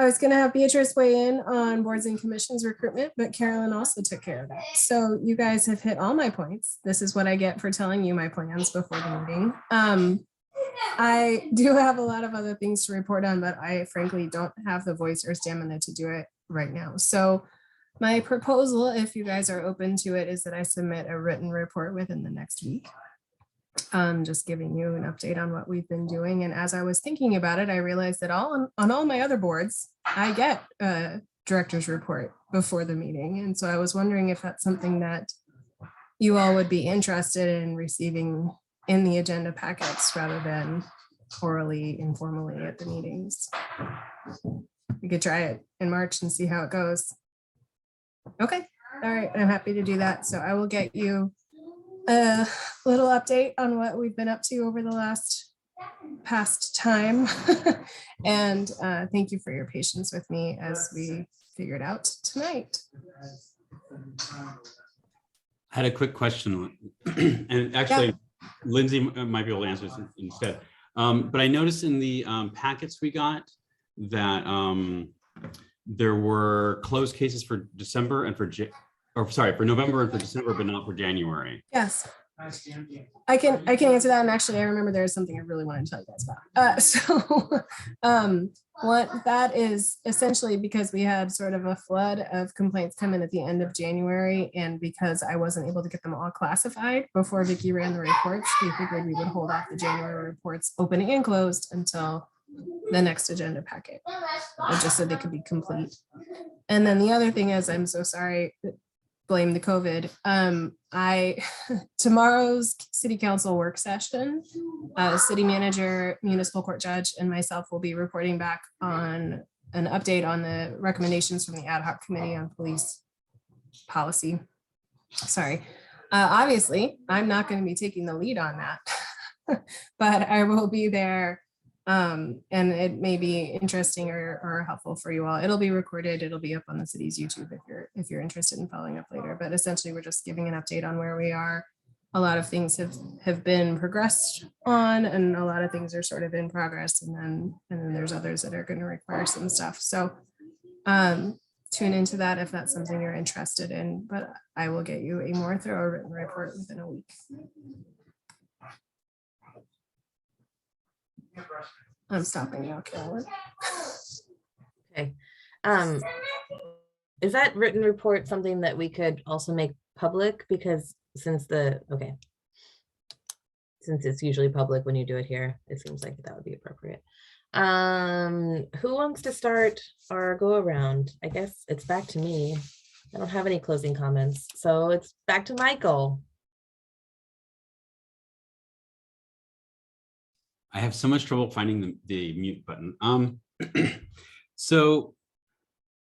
was going to have Beatrice weigh in on boards and commissions recruitment, but Carolyn also took care of that. So you guys have hit all my points. This is what I get for telling you my plans before the meeting. I do have a lot of other things to report on, but I frankly don't have the voice or stamina to do it right now. So my proposal, if you guys are open to it, is that I submit a written report within the next week. Just giving you an update on what we've been doing. And as I was thinking about it, I realized that on all my other boards, I get a director's report before the meeting. And so I was wondering if that's something that you all would be interested in receiving in the agenda packets rather than orally, informally at the meetings. We could try it in March and see how it goes. Okay, all right, I'm happy to do that. So I will get you a little update on what we've been up to over the past time. And thank you for your patience with me as we figured out tonight. I had a quick question, and actually Lindsay might be able to answer this instead. But I noticed in the packets we got that there were closed cases for December and for November and for December, but not for January. Yes, I can answer that. And actually, I remember there is something I really want to tell you guys about. What that is essentially because we had sort of a flood of complaints come in at the end of January, and because I wasn't able to get them all classified before Vicki ran the reports, we figured we would hold off the January reports opening and closed until the next agenda packet, just so they could be complete. And then the other thing is, I'm so sorry, blame the COVID. Tomorrow's city council work session, city manager, municipal court judge, and myself will be reporting back on an update on the recommendations from the ad hoc committee on police policy. Sorry. Obviously, I'm not going to be taking the lead on that, but I will be there. And it may be interesting or helpful for you all. It'll be recorded. It'll be up on the city's YouTube if you're interested in following up later. But essentially, we're just giving an update on where we are. A lot of things have been progressed on, and a lot of things are sort of in progress. And then there's others that are going to require some stuff. So tune into that if that's something you're interested in. But I will get you a more thorough written report within a week. I'm stopping now, Carolyn. Okay. Is that written report something that we could also make public? Because since it's usually public when you do it here, it seems like that would be appropriate. Who wants to start our go around? I guess it's back to me. I don't have any closing comments, so it's back to Michael. I have so much trouble finding the mute button. So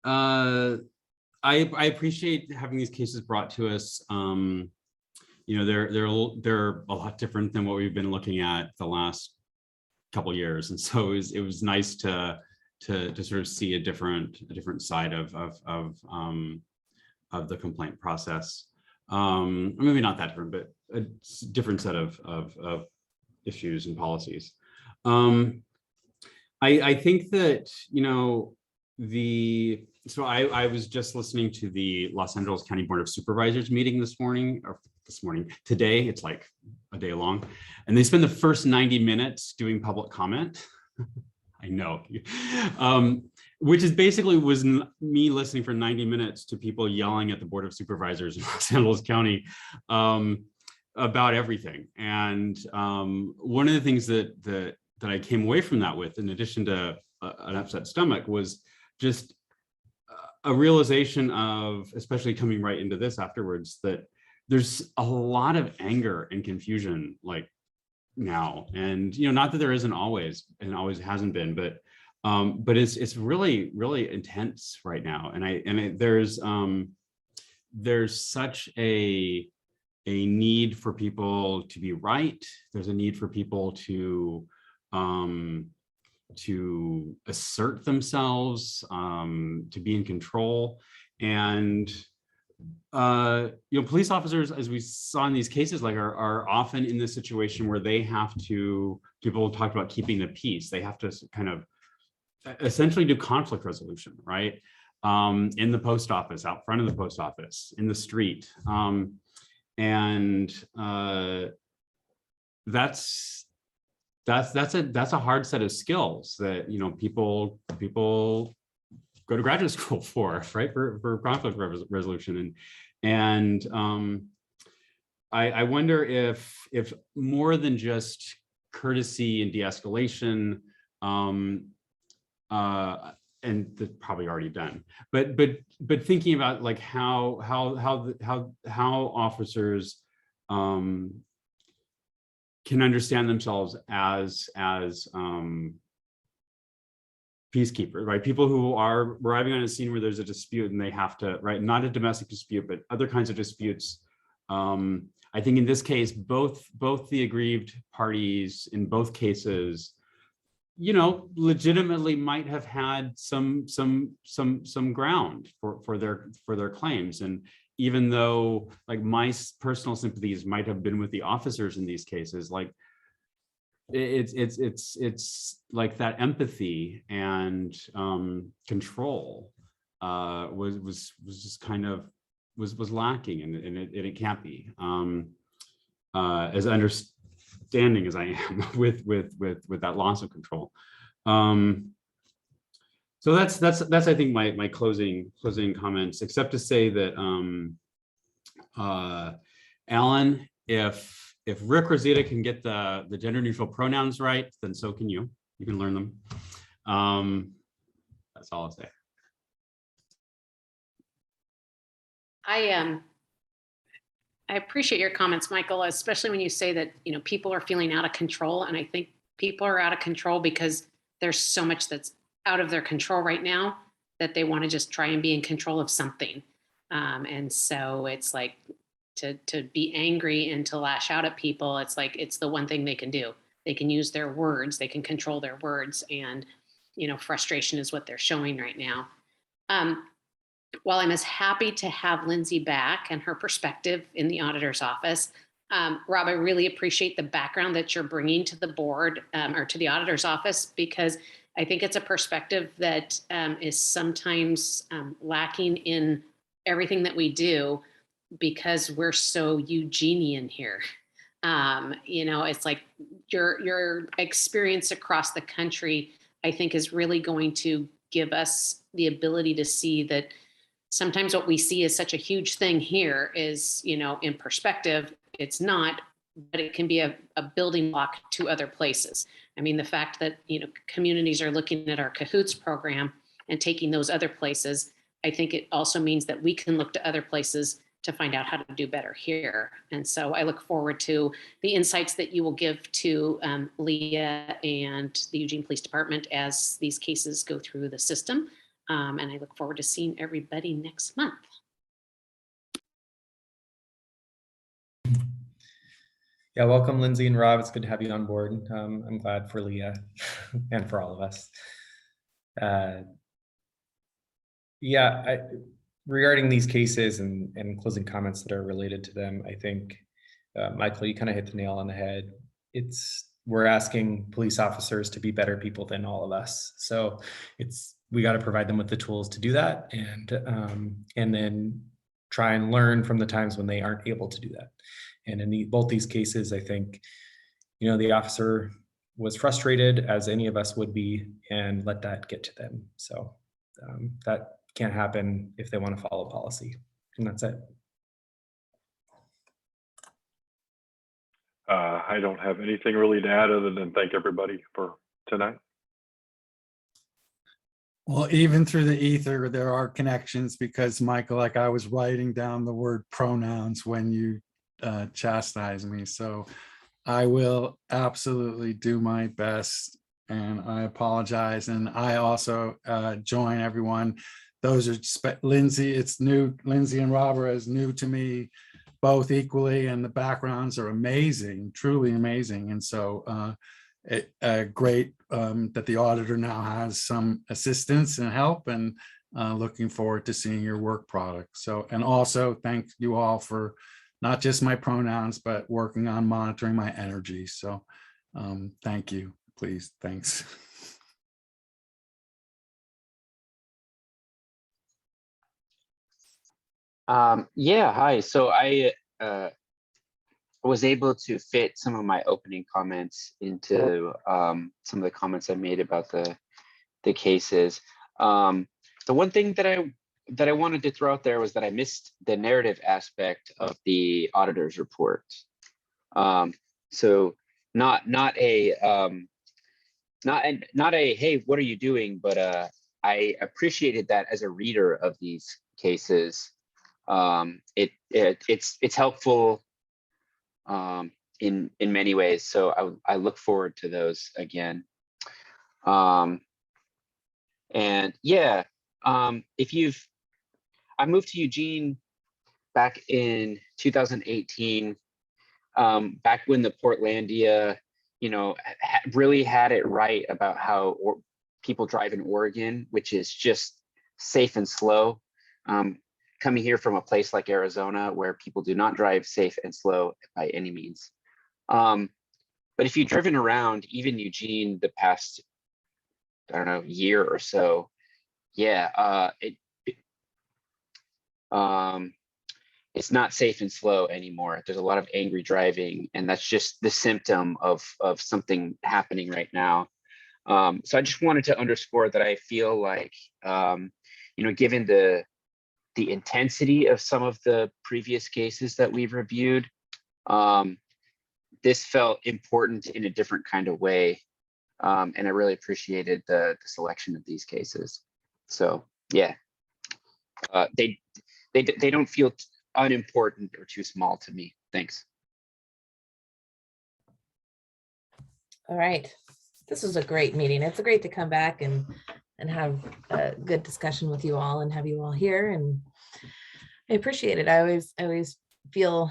I appreciate having these cases brought to us. You know, they're a lot different than what we've been looking at the last couple of years, and so it was nice to sort of see a different side of the complaint process. Maybe not that different, but a different set of issues and policies. I think that, you know, I was just listening to the Los Angeles County Board of Supervisors meeting today, it's like a day long, and they spend the first 90 minutes doing public comment. I know, which is basically was me listening for 90 minutes to people yelling at the Board of Supervisors in Los Angeles County about everything. And one of the things that I came away from that with, in addition to an upset stomach, was just a realization of, especially coming right into this afterwards, that there's a lot of anger and confusion like now. And, you know, not that there isn't always, and always hasn't been, but it's really, really intense right now. And there's there's such a need for people to be right. There's a need for people to assert themselves, to be in control. And police officers, as we saw in these cases, like are often in this situation where they have to, people talked about keeping the peace. They have to kind of essentially do conflict resolution, right? In the post office, out front of the post office, in the street. That's a hard set of skills that, people go to graduate school for, right? For conflict resolution. And I wonder if more than just courtesy and de-escalation, and that's probably already done, but thinking about like how officers can understand themselves as peacekeepers, right? People who are arriving on a scene where there's a dispute and they have to, right? Not a domestic dispute, but other kinds of disputes. I think in this case, both the aggrieved parties in both cases, legitimately might have had some ground for their claims. And even though like my personal sympathies might have been with the officers in these cases, like it's like that empathy and control was just kind of was lacking, and it can't be as understanding as I am with that loss of control. So that's I think my closing comments, except to say that Alan, if Rick Rosita can get the gender neutral pronouns right, then so can you. You can learn them. That's all I'll say. I appreciate your comments, Michael, especially when you say that, people are feeling out of control. And I think people are out of control because there's so much that's out of their control right now that they want to just try and be in control of something. And so it's like to be angry and to lash out at people. It's like, it's the one thing they can do. They can use their words, they can control their words. And, frustration is what they're showing right now. While I'm as happy to have Lindsay back and her perspective in the auditor's office, Rob, I really appreciate the background that you're bringing to the board or to the auditor's office, because I think it's a perspective that is sometimes lacking in everything that we do because we're so Eugenian here. It's like your experience across the country, I think, is really going to give us the ability to see that sometimes what we see as such a huge thing here is, in perspective, it's not, but it can be a building block to other places. I mean, the fact that, communities are looking at our Cahoots program and taking those other places, I think it also means that we can look to other places to find out how to do better here. And so I look forward to the insights that you will give to Leah and the Eugene Police Department as these cases go through the system. And I look forward to seeing everybody next month. Yeah, welcome, Lindsay and Rob. It's good to have you on board. I'm glad for Leah and for all of us. Regarding these cases and closing comments that are related to them, I think, Michael, you kind of hit the nail on the head. We're asking police officers to be better people than all of us. So we got to provide them with the tools to do that, and then try and learn from the times when they aren't able to do that. And in both these cases, I think, the officer was frustrated, as any of us would be, and let that get to them. So that can't happen if they want to follow policy. And that's it. I don't have anything really to add other than thank everybody for tonight. Well, even through the ether, there are connections, because Michael, like, I was writing down the word pronouns when you chastise me. So I will absolutely do my best, and I apologize. And I also join everyone those are Lindsay, it's new. Lindsay and Robert is new to me, both equally, and the backgrounds are amazing, truly amazing. And so great that the auditor now has some assistance and help, and looking forward to seeing your work product. So, and also thank you all for not just my pronouns, but working on monitoring my energy. So thank you, please, thanks. Yeah, hi. So I was able to fit some of my opening comments into some of the comments I made about the cases. The one thing that I wanted to throw out there was that I missed the narrative aspect of the auditor's report. So not a hey, what are you doing? But I appreciated that as a reader of these cases. It's helpful in many ways. So I look forward to those again. And yeah, I moved to Eugene back in 2018, back when the Portlandia, really had it right about how people drive in Oregon, which is just safe and slow. Coming here from a place like Arizona, where people do not drive safe and slow by any means. But if you've driven around even Eugene the past, I don't know, year or so, yeah, it's not safe and slow anymore. There's a lot of angry driving, and that's just the symptom of something happening right now. So I just wanted to underscore that I feel like, given the intensity of some of the previous cases that we've reviewed, this felt important in a different kind of way. And I really appreciated the selection of these cases. So yeah, they don't feel unimportant or too small to me. Thanks. All right. This was a great meeting. It's great to come back and have a good discussion with you all and have you all here. And I appreciate it. I always feel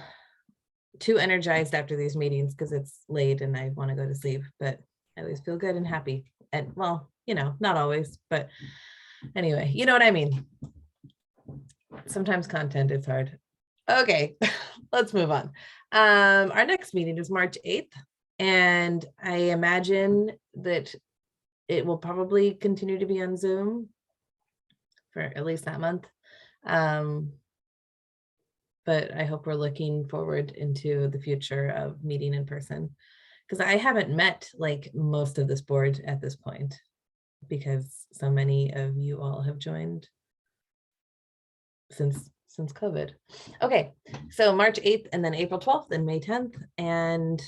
too energized after these meetings because it's late and I want to go to sleep, but I always feel good and happy. And well, not always, but anyway, you know what I mean? Sometimes content is hard. Okay, let's move on. Our next meeting is March 8th, and I imagine that it will probably continue to be on Zoom for at least that month. But I hope we're looking forward into the future of meeting in person, because I haven't met like most of this board at this point because so many of you all have joined since COVID. Okay, so March 8th and then April 12th and May 10th, and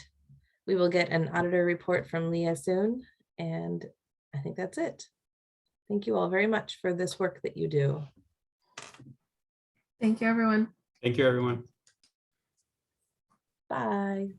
we will get an auditor report from Leah soon. And I think that's it. Thank you all very much for this work that you do. Thank you, everyone. Thank you, everyone. Bye.